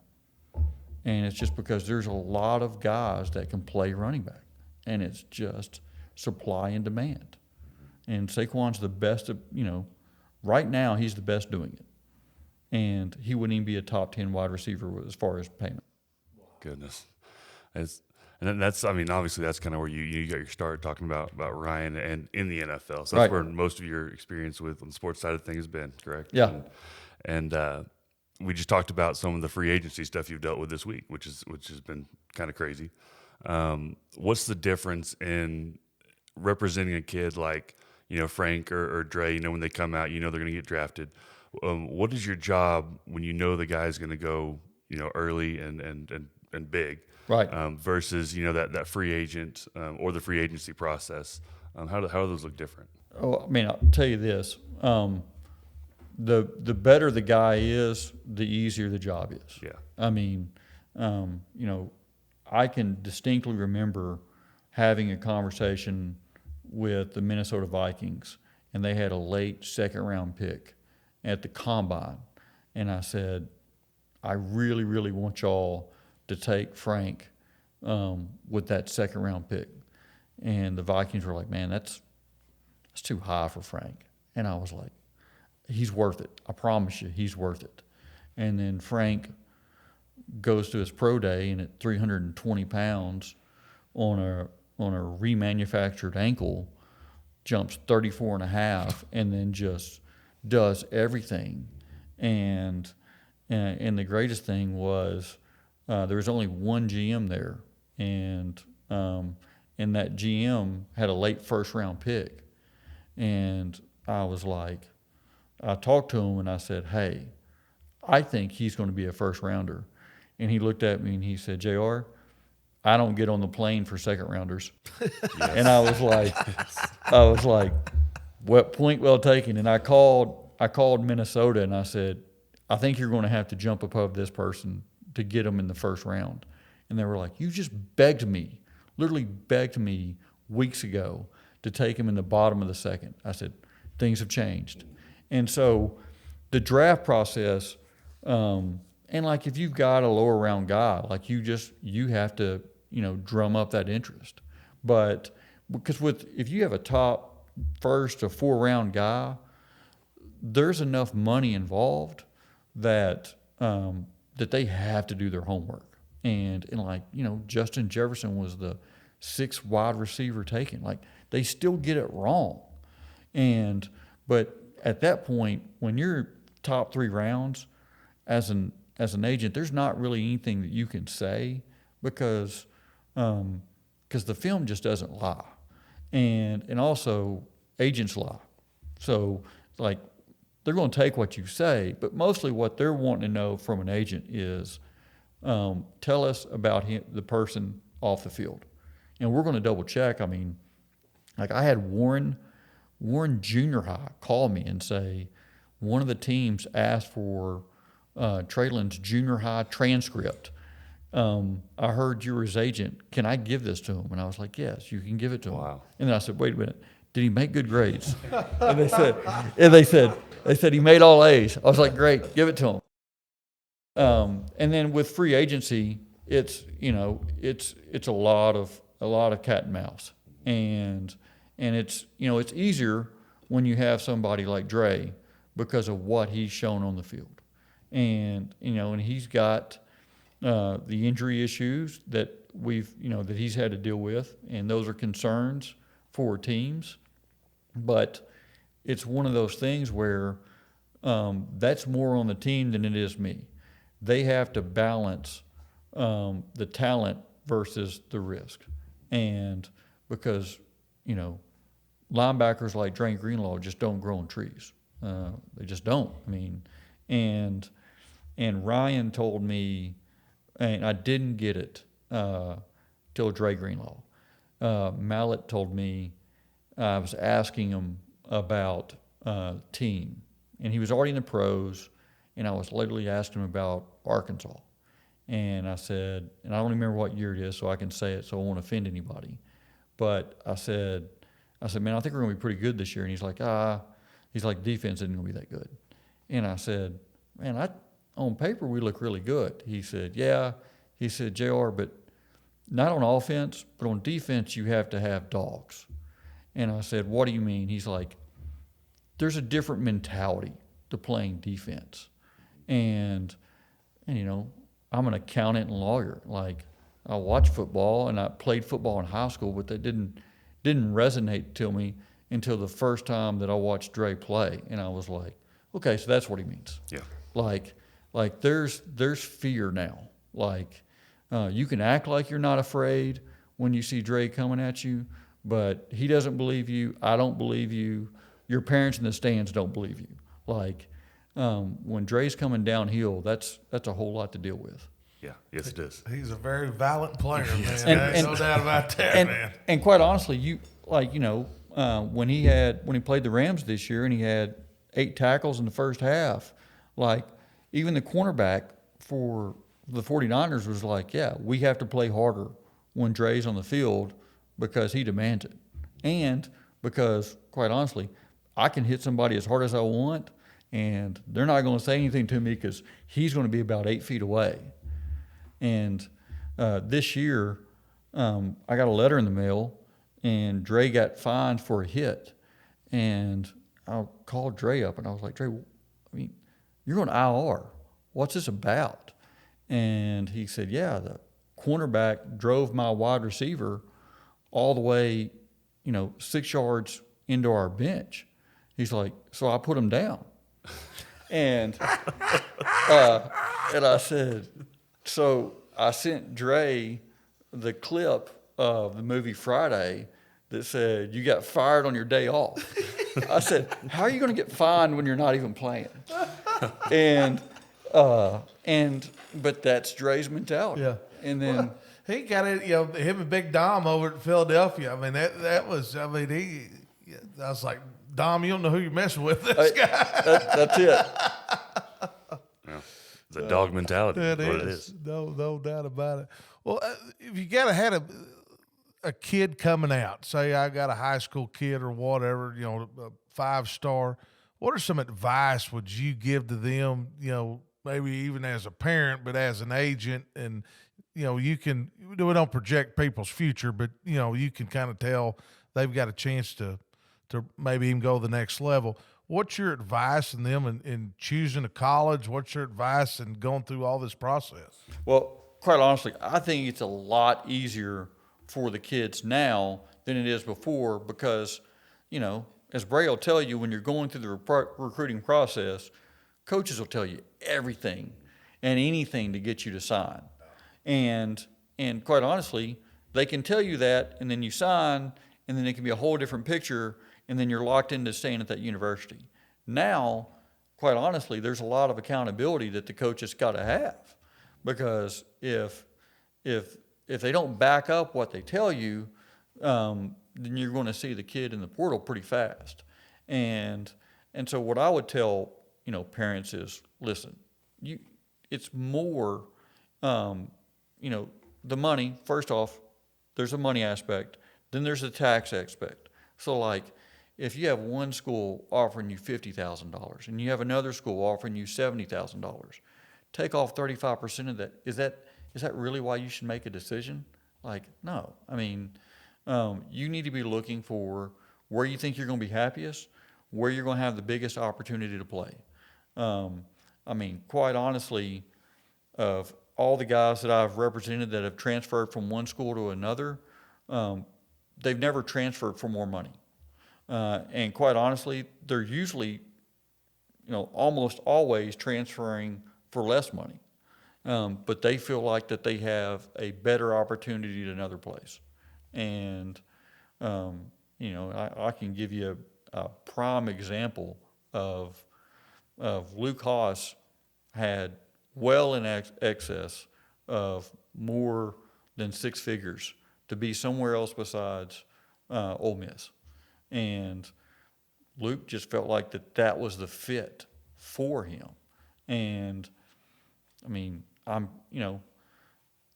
And it's just because there's a lot of guys that can play running back, and it's just supply and demand. And Saquon's the best of, right now he's the best doing it. And he wouldn't even be a top 10 wide receiver as far as payment. Goodness. And then that's, obviously that's kind of where you got your start talking about Ryan and in the NFL. So that's where most of your experience with on the sports side of things has been, correct? Yeah. And we just talked about some of the free agency stuff you've dealt with this week, which has been kind of crazy. What's the difference in representing a kid like, Frank or Dre, when they come out, they're going to get drafted. What is your job when the guy's going to go, early and big? Right. Versus, that free agent or the free agency process. How do those look different? Oh, I'll tell you this. The better the guy is, the easier the job is. Yeah. I can distinctly remember having a conversation with the Minnesota Vikings, and they had a late second-round pick at the Combine. And I said, I really, really want y'all to take Frank with that second-round pick. And the Vikings were like, man, that's too high for Frank. And I was like, he's worth it. I promise you, he's worth it. And then Frank goes to his pro day, and at 320 pounds on a remanufactured ankle, jumps 34.5 and then just does everything. And the greatest thing was there was only one GM there, and that GM had a late first-round pick. And I talked to him and I said, hey, I think he's going to be a first-rounder. And he looked at me and he said, JR, I don't get on the plane for second-rounders. Yes. And I was like, what point well taken. And I called Minnesota and I said, I think you're going to have to jump above this person to get them in the first round. And they were like, you just literally begged me weeks ago to take him in the bottom of the second. I said, things have changed. And so the draft process, and like if you've got a lower round guy, like you have to, drum up that interest. But because if you have a top first or 4-round guy, there's enough money involved that they have to do their homework. And Justin Jefferson was the 6th wide receiver taken. Like, they still get it wrong. But at that point, when you're top 3 rounds as an agent, there's not really anything that you can say because the film just doesn't lie. And also agents lie. So like, they're going to take what you say, but mostly what they're wanting to know from an agent is, tell us about the person off the field. And we're going to double check. I mean, like I had Warren Junior High call me and say, one of the teams asked for Treylon's junior high transcript. I heard you're his agent. Can I give this to him? And I was like, yes, you can give it to him. Wow. And then I said, wait a minute, did he make good grades? And they said he made all A's. I was like, great, give it to him. And then with free agency, it's a lot of cat and mouse, and it's it's easier when you have somebody like Dre because of what he's shown on the field, and he's got the injury issues that that he's had to deal with, and those are concerns for teams, but it's one of those things where that's more on the team than it is me. They have to balance the talent versus the risk. And because, linebackers like Dre Greenlaw just don't grow on trees. They just don't. I mean, and Ryan told me, and I didn't get it till Dre Greenlaw. Mallett told me, I was asking him about team, and he was already in the pros, and I was literally asking him about Arkansas. And I said, and I don't remember what year it is, so I can say it so I won't offend anybody. But I said, man, I think we're going to be pretty good this year. And he's like, defense isn't going to be that good. And I said, man, on paper we look really good. He said, yeah. He said, JR, but not on offense, but on defense you have to have dogs. And I said, what do you mean? He's like, there's a different mentality to playing defense. And I'm an accountant and lawyer. Like, I watch football and I played football in high school, but that didn't resonate to me until the first time that I watched Dre play. And I was like, okay, so that's what he means. Yeah. Like there's fear now. Like, you can act like you're not afraid when you see Dre coming at you, but he doesn't believe you. I don't believe you. Your parents in the stands don't believe you. Like, when Dre's coming downhill, that's a whole lot to deal with. Yeah, yes it is. He's a very valiant player, man. No doubt about that, man. And quite honestly, when he played the Rams this year and he had 8 tackles in the first half, like, even the cornerback for the 49ers was like, yeah, we have to play harder when Dre's on the field because he demands it. And because, quite honestly, I can hit somebody as hard as I want, and they're not going to say anything to me because he's going to be about 8 feet away. And this year, I got a letter in the mail, and Dre got fined for a hit. And I called Dre up, and I was like, Dre, you're going to IR. What's this about? And he said, yeah, the cornerback drove my wide receiver all the way, 6 yards into our bench. He's like, so I put him down. And I said, so I sent Dre the clip of the movie Friday that said, you got fired on your day off. I said, how are you going to get fined when you're not even playing? But that's Dre's mentality. Yeah. And then... Well, he got it, him and Big Dom over at Philadelphia. I mean, that was, I was like, Dom, you don't know who you're messing with, this guy. That's it. Yeah. It's a dog mentality. It What is. it is. No doubt about it. Well, if you got to have a kid coming out, say I got a high school kid or whatever, a 5-star, what are some advice would you give to them, maybe even as a parent, but as an agent? And, we don't project people's future, but, you can kind of tell they've got a chance to maybe even go to the next level. What's your advice in them in choosing a college? What's your advice in going through all this process? Well, quite honestly, I think it's a lot easier for the kids now than it is before because, as Bray will tell you, when you're going through the recruiting process, coaches will tell you everything and anything to get you to sign. And quite honestly, they can tell you that, and then you sign, and then it can be a whole different picture, and then you're locked into staying at that university. Now, quite honestly, there's a lot of accountability that the coach has got to have, because if they don't back up what they tell you, then you're going to see the kid in the portal pretty fast. And so what I would tell parents is, listen, it's more, the money. First off, there's a money aspect. Then there's a tax aspect. So like, if you have one school offering you $50,000 and you have another school offering you $70,000, take off 35% of that. Is that really why you should make a decision? Like, no. I mean, you need to be looking for where you think you're going to be happiest, where you're going to have the biggest opportunity to play. Quite honestly, of all the guys that I've represented that have transferred from one school to another, they've never transferred for more money. And quite honestly, they're usually, almost always transferring for less money. But they feel like that they have a better opportunity at another place. And, I can give you a prime example of Luke Hasz had well in excess of more than 6 figures to be somewhere else besides Ole Miss. And Luke just felt like that was the fit for him. And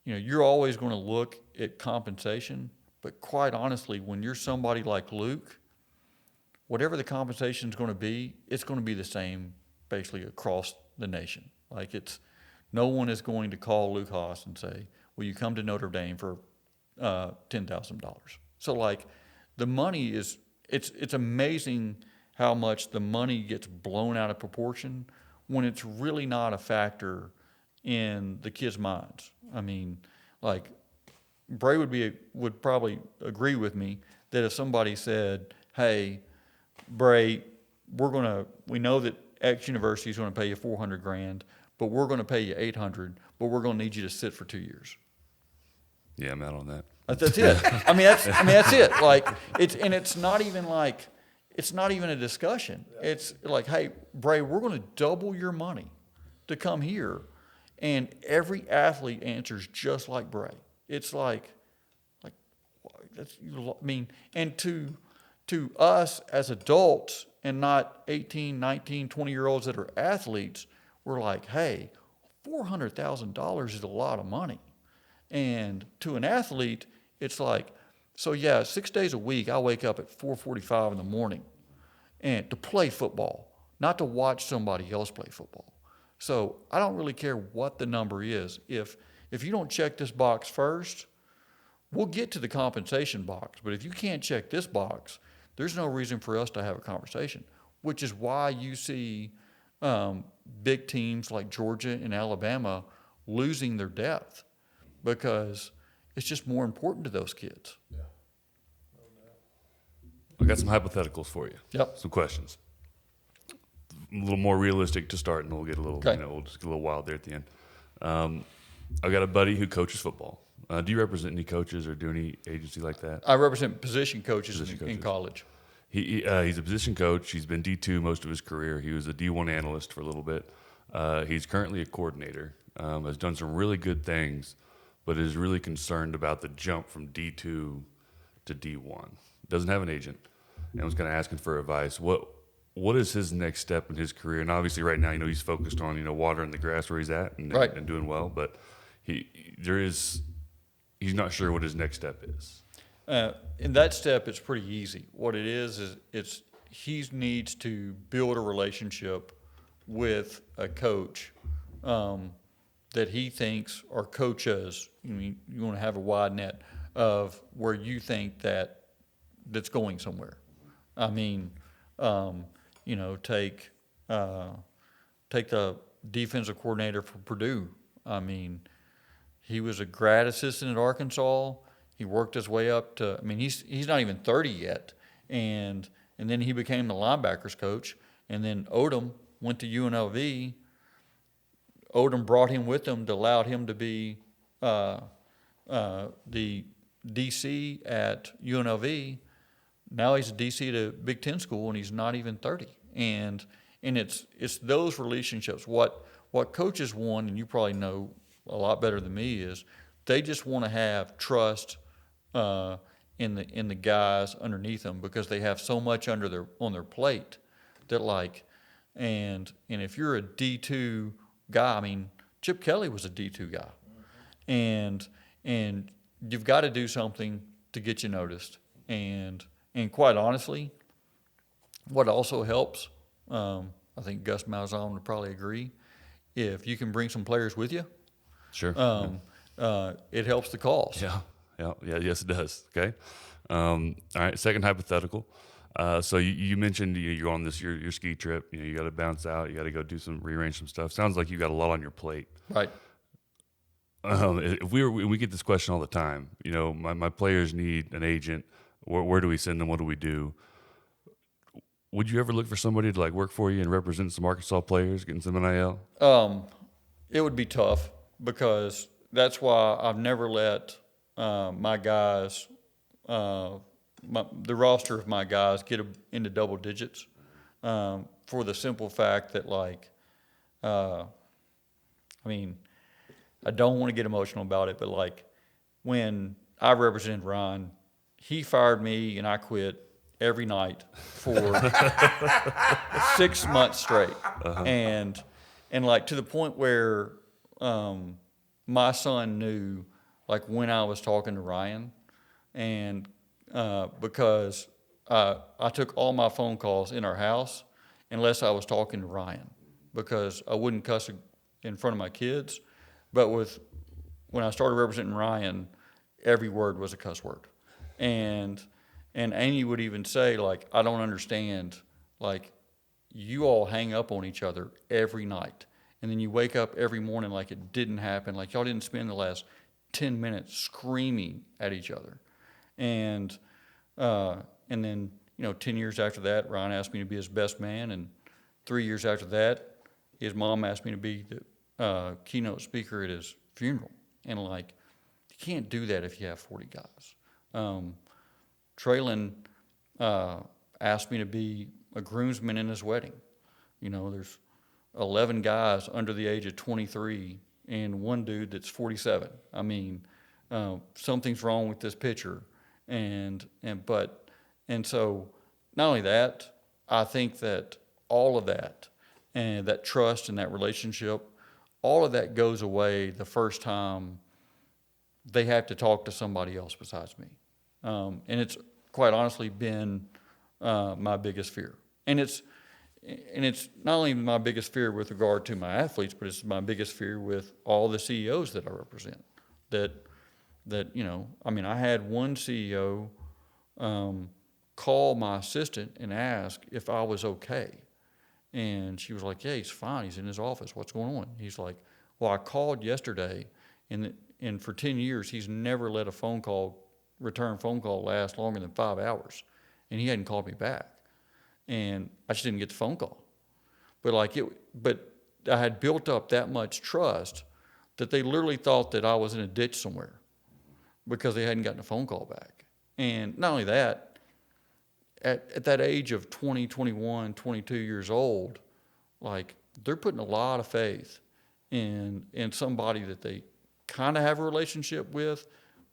you're always going to look at compensation, but quite honestly, when you're somebody like Luke, whatever the compensation is going to be, it's going to be the same basically across the nation. Like no one is going to call Luke Hasz and say, will you come to Notre Dame for $10,000? So like the money is, it's amazing how much the money gets blown out of proportion when it's really not a factor in the kids' minds. Bray would probably agree with me that if somebody said, hey, Bray, we know that X University is going to pay you $400,000, but we're going to pay you $800,000, but we're going to need you to sit for 2 years. Yeah, I'm out on that. That's it. That's it. Like it's not even a discussion. It's like, hey, Bray, we're going to double your money to come here, and every athlete answers just like Bray. It's and to us as adults and not 18, 19, 20-year-olds that are athletes, we're like, hey, $400,000 is a lot of money. And to an athlete, it's like, so yeah, 6 days a week, I wake up at 4:45 in the morning and to play football, not to watch somebody else play football. So I don't really care what the number is. If you don't check this box first, we'll get to the compensation box. But if you can't check this box, there's no reason for us to have a conversation, which is why you see big teams like Georgia and Alabama losing their depth, because it's just more important to those kids. I got some hypotheticals for you. Yep. Some questions. A little more realistic to start, and we'll get a little, Okay. we'll just get a little wild there at the end. I've got a buddy who coaches football. Do you represent any coaches or do any agency like that? I represent position coaches, Position in coaches. college. He's a position coach. He's been D2 most of his career. He was a D1 analyst for a little bit. He's currently a coordinator. Has done some really good things, but is really concerned about the jump from D2 to D1. Doesn't have an agent, and was kind of asking for advice. What is his next step in his career? And obviously, right now, he's focused on watering the grass where he's at and, Right. and doing well. But he's not sure what his next step is. In that step, it's pretty easy. What it is he needs to build a relationship with a coach that he thinks or coaches. You want to have a wide net of where you think that's going somewhere. I mean, take the defensive coordinator for Purdue. I mean, he was a grad assistant at Arkansas. He worked his way up to. I mean, he's not even 30 yet, and then he became the linebackers coach. And then Odom went to UNLV. Odom brought him with him to allow him to be the DC at UNLV. Now he's a DC at a Big Ten school, and he's not even 30. And it's those relationships. What coaches want, and you probably know a lot better than me, is they just want to have trust in the guys underneath them because they have so much on their plate that and if you're a D2 guy, I mean, Chip Kelly was a D2 guy, and you've got to do something to get you noticed. And quite honestly, what also helps, I think Gus Malzahn would probably agree, if you can bring some players with you, Sure. it helps the cause. Yeah. Yes, it does. Okay. All right. Second hypothetical. So you mentioned you're on this your ski trip. You got to bounce out. You got to go rearrange some stuff. Sounds like you got a lot on your plate. Right. If we get this question all the time. My players need an agent. Where do we send them? What do we do? Would you ever look for somebody to work for you and represent some Arkansas players, getting some NIL? It would be tough because that's why I've never let my guys, the roster of my guys, get into double digits for the simple fact that, I don't want to get emotional about it, but when I represented Ryan, he fired me and I quit every night for 6 months straight. Uh-huh. And to the point where my son knew when I was talking to Ryan, and because I took all my phone calls in our house unless I was talking to Ryan, because I wouldn't cuss in front of my kids, but when I started representing Ryan, every word was a cuss word. And Amy would even say, I don't understand, you all hang up on each other every night. And then you wake up every morning like it didn't happen, y'all didn't spend the last 10 minutes screaming at each other. And then, 10 years after that, Ryan asked me to be his best man. And 3 years after that, his mom asked me to be the keynote speaker at his funeral. And you can't do that if you have 40 guys. Treylon asked me to be a groomsman in his wedding. There's 11 guys under the age of 23 and one dude that's 47. I mean, something's wrong with this picture. And so not only that, I think that all of that and that trust and that relationship, all of that goes away the first time they have to talk to somebody else besides me. And it's quite honestly been my biggest fear. And it's not only my biggest fear with regard to my athletes, but it's my biggest fear with all the CEOs that I represent. I had one CEO call my assistant and ask if I was okay. And she was like, yeah, he's fine. He's in his office. What's going on? He's like, well, I called yesterday, and for 10 years, he's never let a return phone call last longer than 5 hours. and he hadn't called me back. And I just didn't get the phone call. But I had built up that much trust that they literally thought that I was in a ditch somewhere because they hadn't gotten a phone call back. And not only that, at that age of 20, 21, 22 years old, like, they're putting a lot of faith in somebody that they kind of have a relationship with,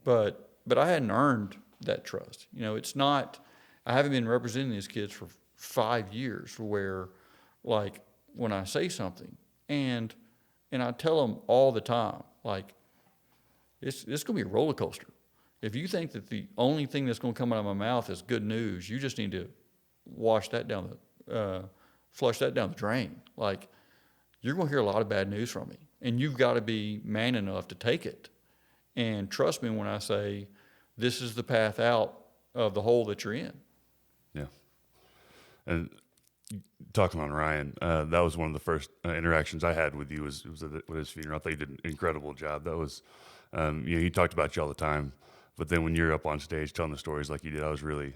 but I hadn't earned that trust. You know, it's not, I haven't been representing these kids for 5 years where, like, when I say something, and I tell them all the time, like, it's going to be a roller coaster. If you think that the only thing that's going to come out of my mouth is good news, you just need to flush that down the drain. Like, you're going to hear a lot of bad news from me, and you've got to be man enough to take it. And trust me when I say this is the path out of the hole that you're in. Yeah. And talking on Ryan, that was one of the first interactions I had with you was at his funeral. I thought you did an incredible job. That was, he talked about you all the time, but then when you're up on stage telling the stories like you did, I was really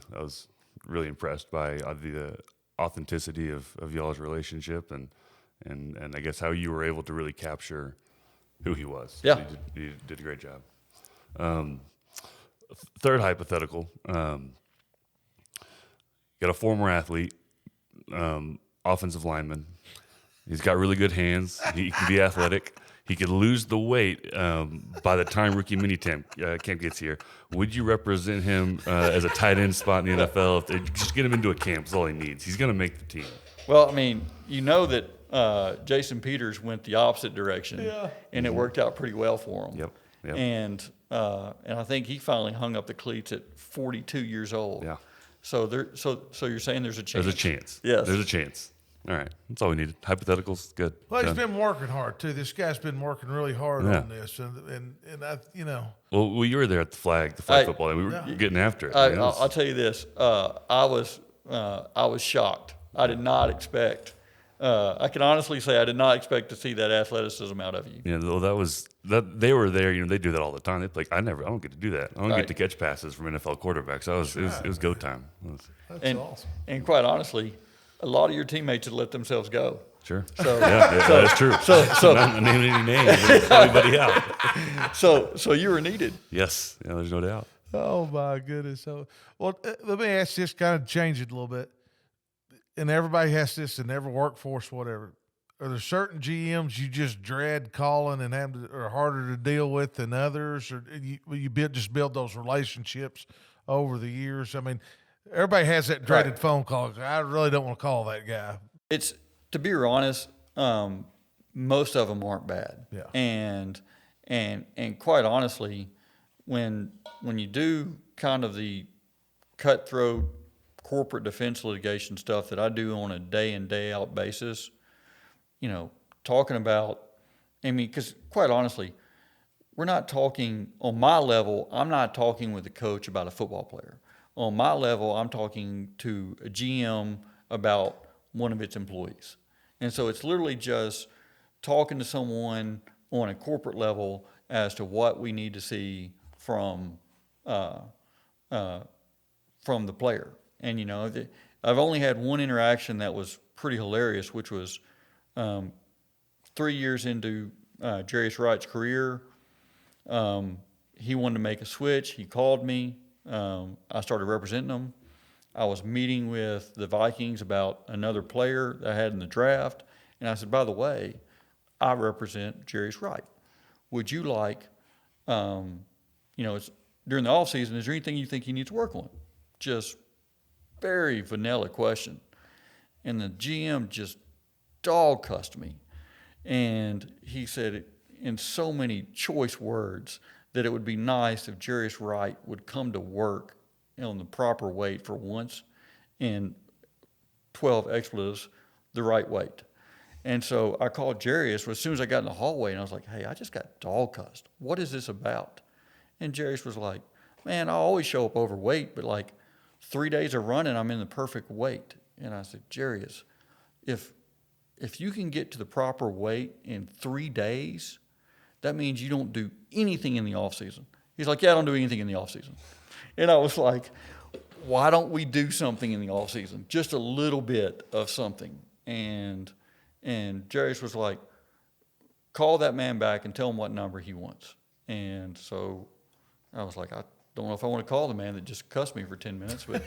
impressed by the authenticity of y'all's relationship and I guess how you were able to really capture who he was. Yeah. You did a great job. Third hypothetical, got a former athlete, offensive lineman. He's got really good hands. He can be athletic. He could lose the weight by the time rookie minicamp camp gets here. Would you represent him as a tight end spot in the NFL? If they just get him into a camp, that's all he needs. He's going to make the team. Well, I mean, you know that Jason Peters went the opposite direction, and it worked out pretty well for him. Yep. And I think he finally hung up the cleats at 42 years old. Yeah. So you're saying there's a chance? There's a chance. Yes. There's a chance. All right. That's all we needed. Hypotheticals, good. Well, he's Done. been working hard too. This guy's been working really hard on this, and I, you know. Well, you were there at the flag football, and we were getting after it. I'll tell you this. I was shocked. I did not expect. I can honestly say I did not expect to see that athleticism out of you. Yeah, well, they were there. You know, they do that all the time. They're like, I don't get to do that. I don't get to catch passes from NFL quarterbacks. It was go time. That's awesome. And quite honestly, a lot of your teammates had let themselves go. Sure. So, that's true. So not naming any names, everybody out. So you were needed. Yes, there's no doubt. Oh my goodness! So, well, let me ask this, kind of change it a little bit. And everybody has this in every workforce, whatever. Are there certain GMs you just dread calling and are harder to deal with than others, or you just build those relationships over the years? I mean, everybody has that dreaded phone call. I really don't want to call that guy. It's, to be honest, most of them aren't bad. Yeah. And quite honestly, when you do kind of the cutthroat corporate defense litigation stuff that I do on a day in, day out basis, talking about, because quite honestly, we're not talking on my level. I'm not talking with a coach about a football player. On my level, I'm talking to a GM about one of its employees. And so it's literally just talking to someone on a corporate level as to what we need to see from the player. And, I've only had one interaction that was pretty hilarious, which was 3 years into Jarius Wright's career. He wanted to make a switch. He called me. I started representing him. I was meeting with the Vikings about another player that I had in the draft. And I said, by the way, I represent Jarius Wright. Would you like, it's during the offseason, is there anything you think he needs to work on? Just very vanilla question. And the GM just dog cussed me. And he said in so many choice words that it would be nice if Jarius Wright would come to work on the proper weight for once, and 12 expletives, the right weight. And so I called Jarius as soon as I got in the hallway, and I was like, hey, I just got dog cussed. What is this about? And Jarius was like, man, I always show up overweight, but like 3 days of running, I'm in the perfect weight. And I said, Jarius, if you can get to the proper weight in 3 days, that means you don't do anything in the off season. He's like, yeah, I don't do anything in the off season. And I was like, why don't we do something in the off season? Just a little bit of something. And Jarius was like, call that man back and tell him what number he wants. And so I was like, I don't know if I want to call the man that just cussed me for 10 minutes, but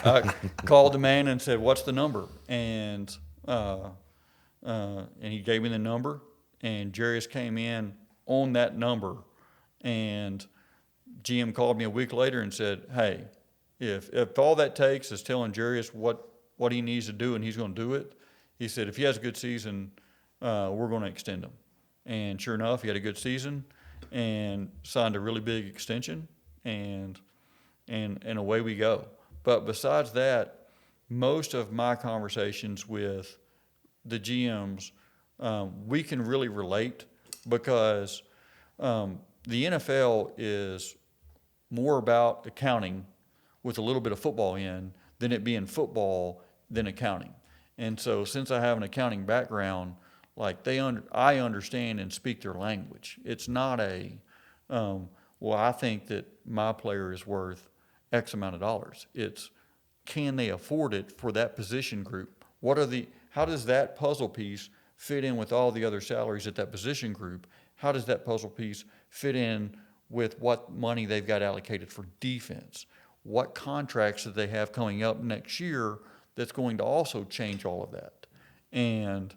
I called the man and said, what's the number? And he gave me the number, and Jarius came in on that number. And GM called me a week later and said, hey, if all that takes is telling Jarius what he needs to do and he's going to do it, he said, if he has a good season, we're going to extend him. And sure enough, he had a good season and signed a really big extension, and away we go. But besides that, most of my conversations with the GMs, we can really relate, because the NFL is more about accounting with a little bit of football in than it being football than accounting. And so since I have an accounting background, like I understand and speak their language. It's not well, I think that my player is worth X amount of dollars. It's, can they afford it for that position group? How does that puzzle piece fit in with all the other salaries at that position group? How does that puzzle piece fit in with what money they've got allocated for defense? What contracts do they have coming up next year that's going to also change all of that? And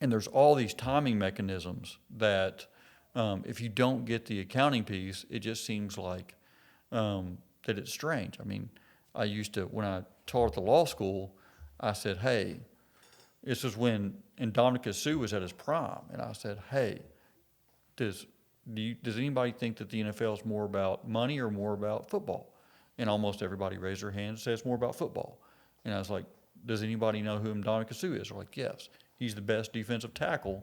there's all these timing mechanisms that if you don't get the accounting piece, it just seems like that it's strange. I mean, I used to, when I taught at the law school, I said, hey, this is when Indominus Sue was at his prime. And I said, hey, does anybody think that the NFL is more about money or more about football? And almost everybody raised their hand and said it's more about football. And I was like, does anybody know who Indominus Sue is? They're like, yes. He's the best defensive tackle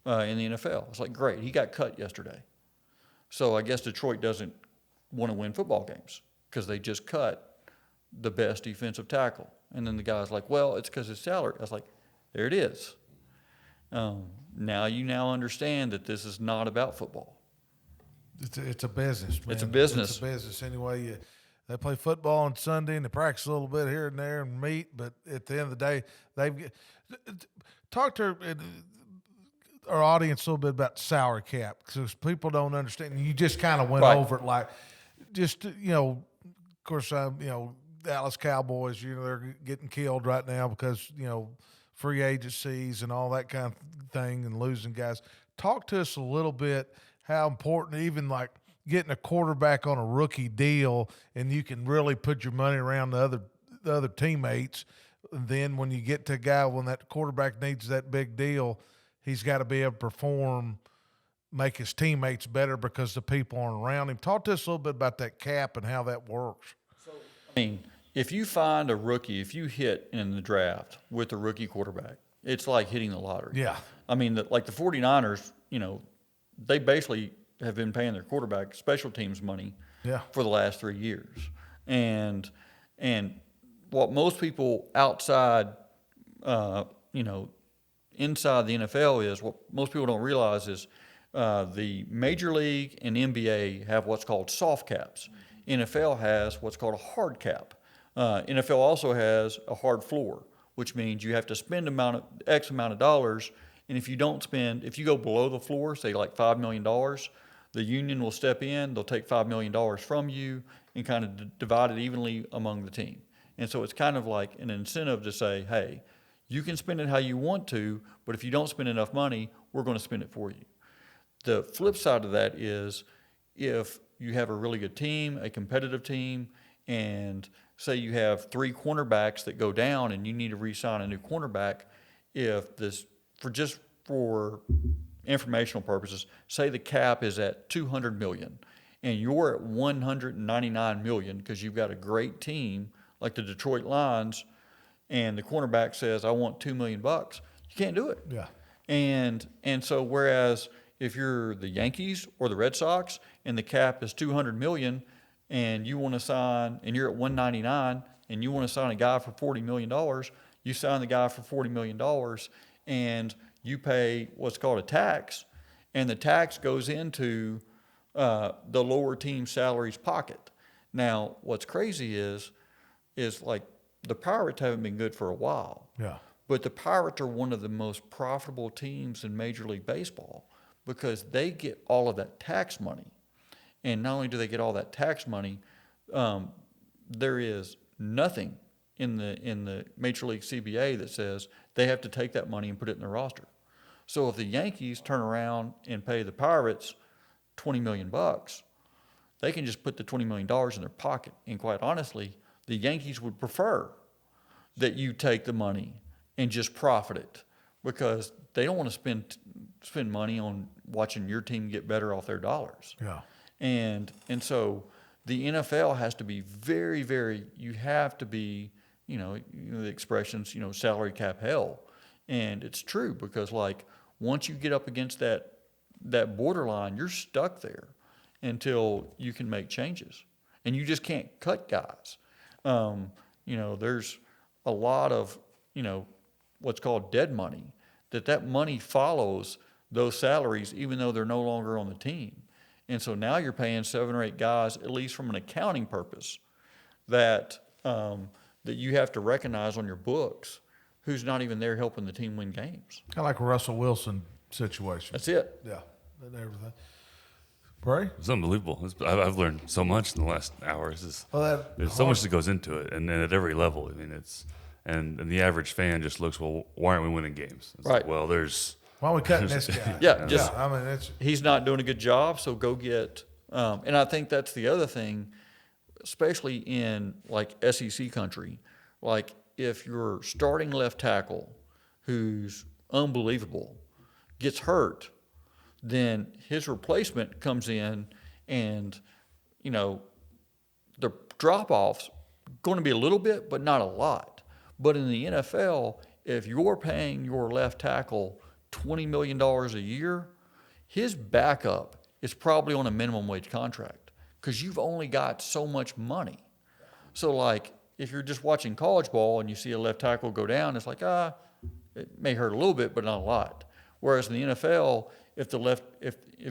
in the NFL. It's like, great. He got cut yesterday. So I guess Detroit doesn't want to win football games because they just cut the best defensive tackle. And then the guy's like, well, it's because his salary. I was like, there it is. Now you understand that this is not about football. It's a business, man. It's a business. It's a business anyway. They play football on Sunday and they practice a little bit here and there and meet, but at the end of the day, talk to our audience a little bit about salary cap, because people don't understand. You just kind of went over it, like just, of course, Dallas Cowboys, they're getting killed right now because, free agencies and all that kind of thing and losing guys. Talk to us a little bit how important even like getting a quarterback on a rookie deal, and you can really put your money around the other teammates. And then when you get to a guy, when that quarterback needs that big deal, he's got to be able to perform, make his teammates better because the people aren't around him. Talk to us a little bit about that cap and how that works. So, I mean, if you find a rookie, if you hit in the draft with a rookie quarterback, it's like hitting the lottery. Yeah. I mean, like the 49ers, they basically have been paying their quarterback special teams money for the last 3 years. And what most people outside, inside the NFL is, what most people don't realize is the Major League and NBA have what's called soft caps. NFL has what's called a hard cap. NFL also has a hard floor, which means you have to spend X amount of dollars. And if you go below the floor, say like $5 million, the union will step in, they'll take $5 million from you and kind of divide it evenly among the team. And so it's kind of like an incentive to say, hey, you can spend it how you want to, but if you don't spend enough money, we're going to spend it for you. The flip side of that is if you have a really good team, a competitive team, and say you have 3 cornerbacks that go down and you need to re-sign a new cornerback, for informational purposes, say the cap is at $200 million and you're at $199 million because you've got a great team like the Detroit Lions, and the cornerback says, I want $2 million, you can't do it. Yeah. And so whereas if you're the Yankees or the Red Sox and the cap is $200 million and you want to sign, and you're at $199 and you want to sign a guy for $40 million, you sign the guy for $40 million and you pay what's called a tax, and the tax goes into the lower team salary's pocket. Now, what's crazy is like the Pirates haven't been good for a while. Yeah. But the Pirates are one of the most profitable teams in Major League Baseball because they get all of that tax money. And not only do they get all that tax money, there is nothing in the Major League CBA that says they have to take that money and put it in their roster. So if the Yankees turn around and pay the Pirates $20 million, they can just put the $20 million in their pocket. And quite honestly, the Yankees would prefer that you take the money and just profit it because they don't want to spend money on watching your team get better off their dollars. Yeah. And so the NFL has to be very, very, you have to be, the expressions, salary cap hell. And it's true because like once you get up against that borderline, you're stuck there until you can make changes. And you just can't cut guys. There's a lot of, what's called dead money, that money follows those salaries even though they're no longer on the team. And so now you're paying 7 or 8 guys, at least from an accounting purpose, that you have to recognize on your books who's not even there helping the team win games. Kind of like a Russell Wilson situation. That's it. Yeah. And everything. Bray? It's unbelievable. I've learned so much in the last hour. There's so much that goes into it, and at every level. I mean, and the average fan just looks, well, why aren't we winning games? It's right. Like, well, why are we cutting this guy? He's not doing a good job, so go get. And I think that's the other thing, especially in like SEC country. Like if your starting left tackle, who's unbelievable, gets hurt, then his replacement comes in and, the drop-off's going to be a little bit, but not a lot. But in the NFL, if you're paying your left tackle $20 million a year, his backup is probably on a minimum wage contract because you've only got so much money. So, like, if you're just watching college ball and you see a left tackle go down, it's like, it may hurt a little bit, but not a lot. Whereas in the NFL, if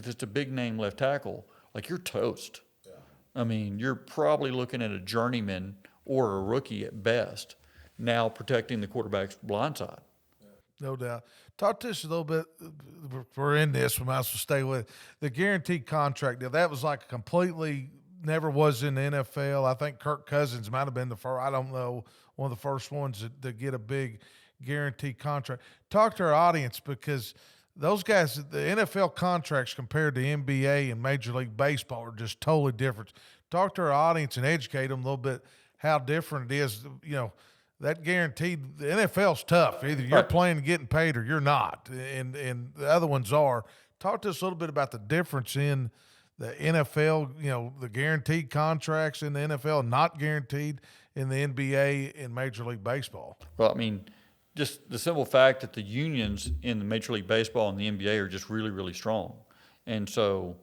it's a big name left tackle, like you're toast. Yeah. I mean, you're probably looking at a journeyman or a rookie at best, now protecting the quarterback's blind side. Yeah. No doubt. Talk to us a little bit. We're in this. We might as well stay with it. The guaranteed contract deal. That was like completely never was in the NFL. I think Kirk Cousins might have been the first. I don't know, one of the first ones to get a big guaranteed contract. Talk to our audience because those guys, the NFL contracts compared to NBA and Major League Baseball are just totally different. Talk to our audience and educate them a little bit how different it is. That guaranteed, the NFL's tough. Either you're playing and getting paid or you're not, and the other ones are. Talk to us a little bit about the difference in the NFL, the guaranteed contracts in the NFL, not guaranteed in the NBA and Major League Baseball. Well, I mean, just the simple fact that the unions in the Major League Baseball and the NBA are just really, really strong. And so,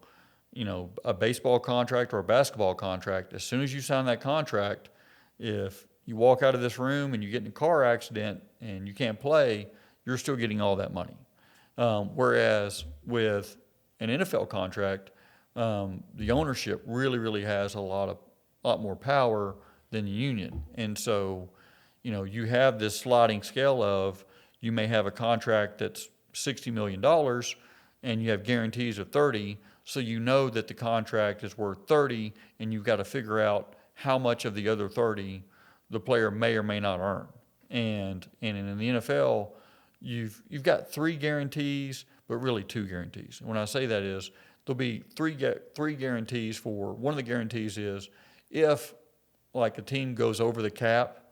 a baseball contract or a basketball contract, as soon as you sign that contract, if you walk out of this room and you get in a car accident and you can't play, you're still getting all that money. Whereas with an NFL contract, the ownership really, really has a lot more power than the union. And so, you have this sliding scale of you may have a contract that's $60 million and you have guarantees of 30, so you know that the contract is worth 30 and you've got to figure out how much of the other 30 the player may or may not earn. And in the NFL, you've got 3 guarantees, but really 2 guarantees. And when I say that is, there'll be three guarantees for, one of the guarantees is if like a team goes over the cap,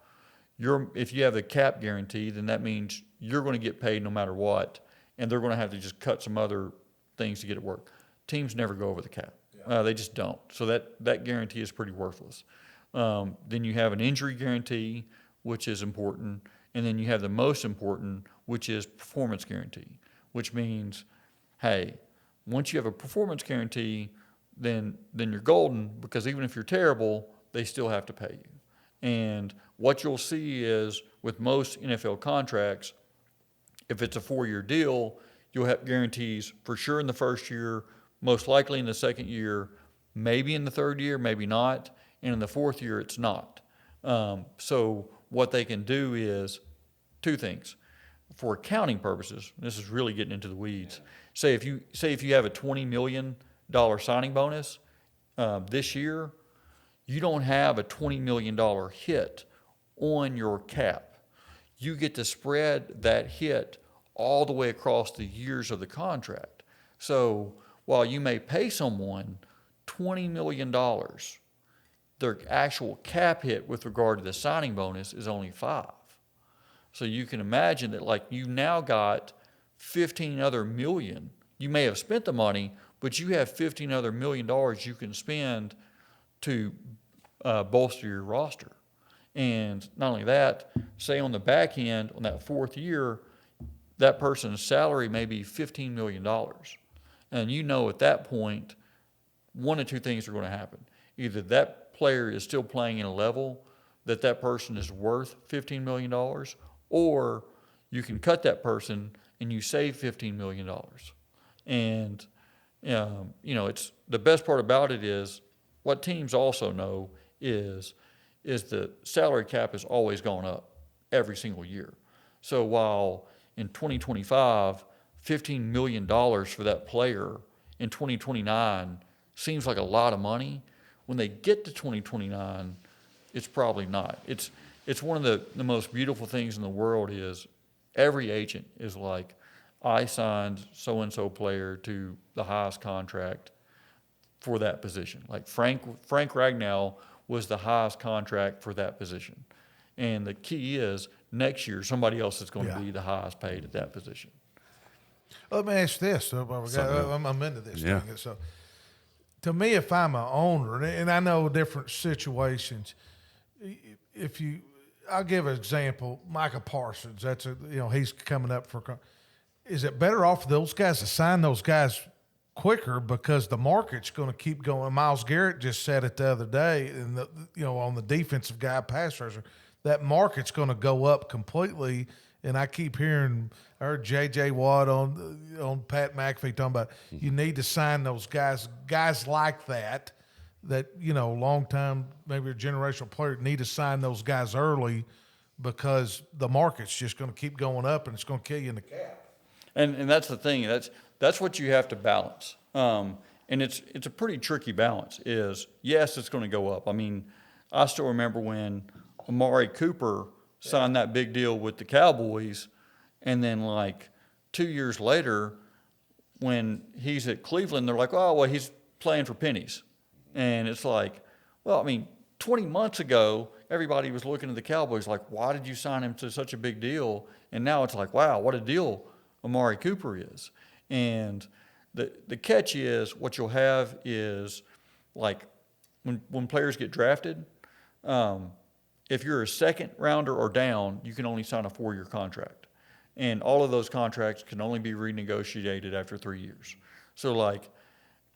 if you have the cap guarantee, then that means you're going to get paid no matter what, and they're going to have to just cut some other things to get it work. Teams never go over the cap. Yeah. They just don't. So that guarantee is pretty worthless. Then you have an injury guarantee, which is important, and then you have the most important, which is performance guarantee, which means, hey, once you have a performance guarantee, then you're golden because even if you're terrible, they still have to pay you. And what you'll see is with most NFL contracts, if it's a 4-year deal, you'll have guarantees for sure in the first year, most likely in the second year, maybe in the third year, maybe not. and in the fourth year it's not. So what they can do is two things. For accounting purposes, this is really getting into the weeds. Say if you have a $20 million signing bonus this year, you don't have a $20 million hit on your cap. You get to spread that hit all the way across the years of the contract. So while you may pay someone $20 million, their actual cap hit with regard to the signing bonus is only $5 million. So you can imagine that, like, you now got 15 other million. You may have spent the money, but you have 15 other $1 million you can spend to bolster your roster. And not only that, say on the back end, on that fourth year, that person's salary may be $15 million. And you know at that point, one of two things are going to happen. Either that player is still playing in a level that person is worth $15 million, or you can cut that person and you save $15 million. And, it's the best part about it is what teams also know is the salary cap has always gone up every single year. So while in 2025, $15 million for that player in 2029 seems like a lot of money, when they get to 2029, it's probably not. It's one of the most beautiful things in the world is every agent is like, I signed so-and-so player to the highest contract for that position. Like Frank Ragnow was the highest contract for that position. And the key is next year, somebody else is going to be the highest paid at that position. Let me ask this. I'm into this Yeah. thing. So, to me, if I'm an owner, and I know different situations, I'll give an example. Micah Parsons, he's coming up for. Is it better off for those guys to sign those guys quicker because the market's going to keep going? Myles Garrett just said it the other day, and on the defensive guy pass rusher, that market's going to go up completely. And I keep hearing, I heard J.J. Watt on Pat McAfee talking about you need to sign those guys like that, long time, maybe a generational player, need to sign those guys early because the market's just going to keep going up and it's going to kill you in the cap. And that's the thing. That's what you have to balance. And it's a pretty tricky balance. Yes, it's going to go up. I mean, I still remember when Amari Cooper signed that big deal with the Cowboys, and then like 2 years later, when he's at Cleveland, they're like, oh, well, he's playing for pennies. And it's like, well, I mean, 20 months ago, everybody was looking at the Cowboys like, why did you sign him to such a big deal? And now it's like, wow, what a deal Amari Cooper is. And the catch is, what you'll have is, like, when players get drafted, if you're a second rounder or down, you can only sign a 4-year contract. And all of those contracts can only be renegotiated after 3 years. So, like,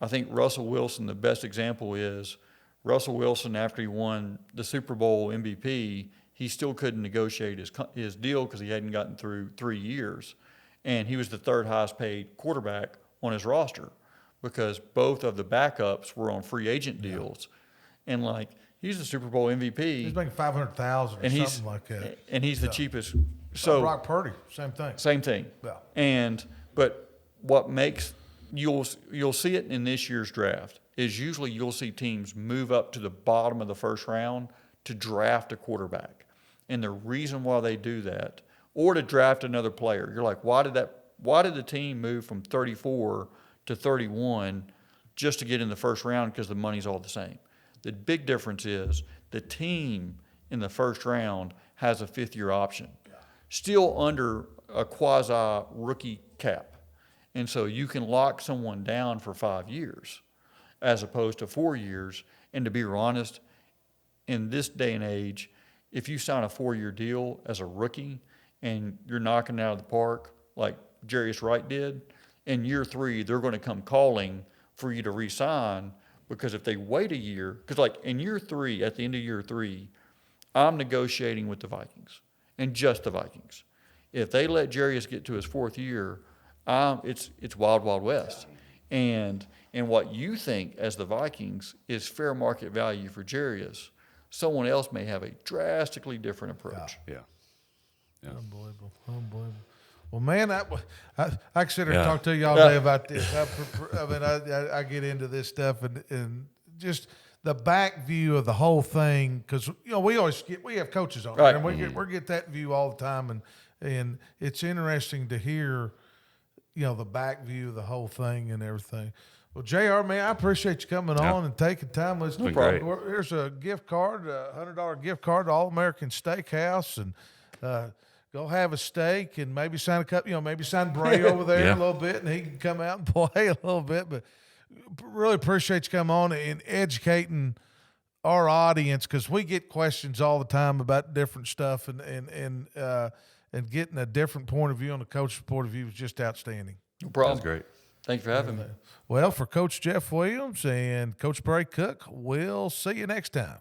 I think Russell Wilson, the best example is Russell Wilson, after he won the Super Bowl MVP, he still couldn't negotiate his deal because he hadn't gotten through 3 years. And he was the third highest paid quarterback on his roster because both of the backups were on free agent deals. And, like, he's the Super Bowl MVP. He's making $500,000 or something like that. And he's the cheapest. So Brock Purdy, same thing. Same thing. Yeah. But what makes you'll see it in this year's draft is usually you'll see teams move up to the bottom of the first round to draft a quarterback. And the reason why they do that, or to draft another player, you're like, why did the team move from 34 to 31 just to get in the first round because the money's all the same? The big difference is the team in the first round has a 5th-year option, still under a quasi-rookie cap. And so you can lock someone down for 5 years as opposed to 4 years. And to be honest, in this day and age, if you sign a 4-year deal as a rookie and you're knocking it out of the park like Jarius Wright did, in year 3, they're going to come calling for you to re-sign. Because if they wait a year, because like in year 3, at the end of year 3, I'm negotiating with the Vikings and just the Vikings. If they let Jarius get to his 4th year, it's wild, wild west. And And what you think as the Vikings is fair market value for Jarius, someone else may have a drastically different approach. Yeah. Unbelievable. Well, man, I could sit here and talk to you all day about this. I get into this stuff and just the back view of the whole thing, because we have coaches on, right, and we get that view all the time, and it's interesting to hear, the back view of the whole thing and everything. Well, JR, man, I appreciate you coming on and taking time. No problem. Here's a gift card, a $100 gift card to All American Steakhouse, and go have a steak and maybe sign a cup. Maybe sign Bray over there a little bit, and he can come out and play a little bit. But really appreciate you coming on and educating our audience, because we get questions all the time about different stuff, and getting a different point of view on the coach's point of view is just outstanding. No problem. That's great. Thanks for having me. Well, for Coach Jeff Williams and Coach Bray Cook, we'll see you next time.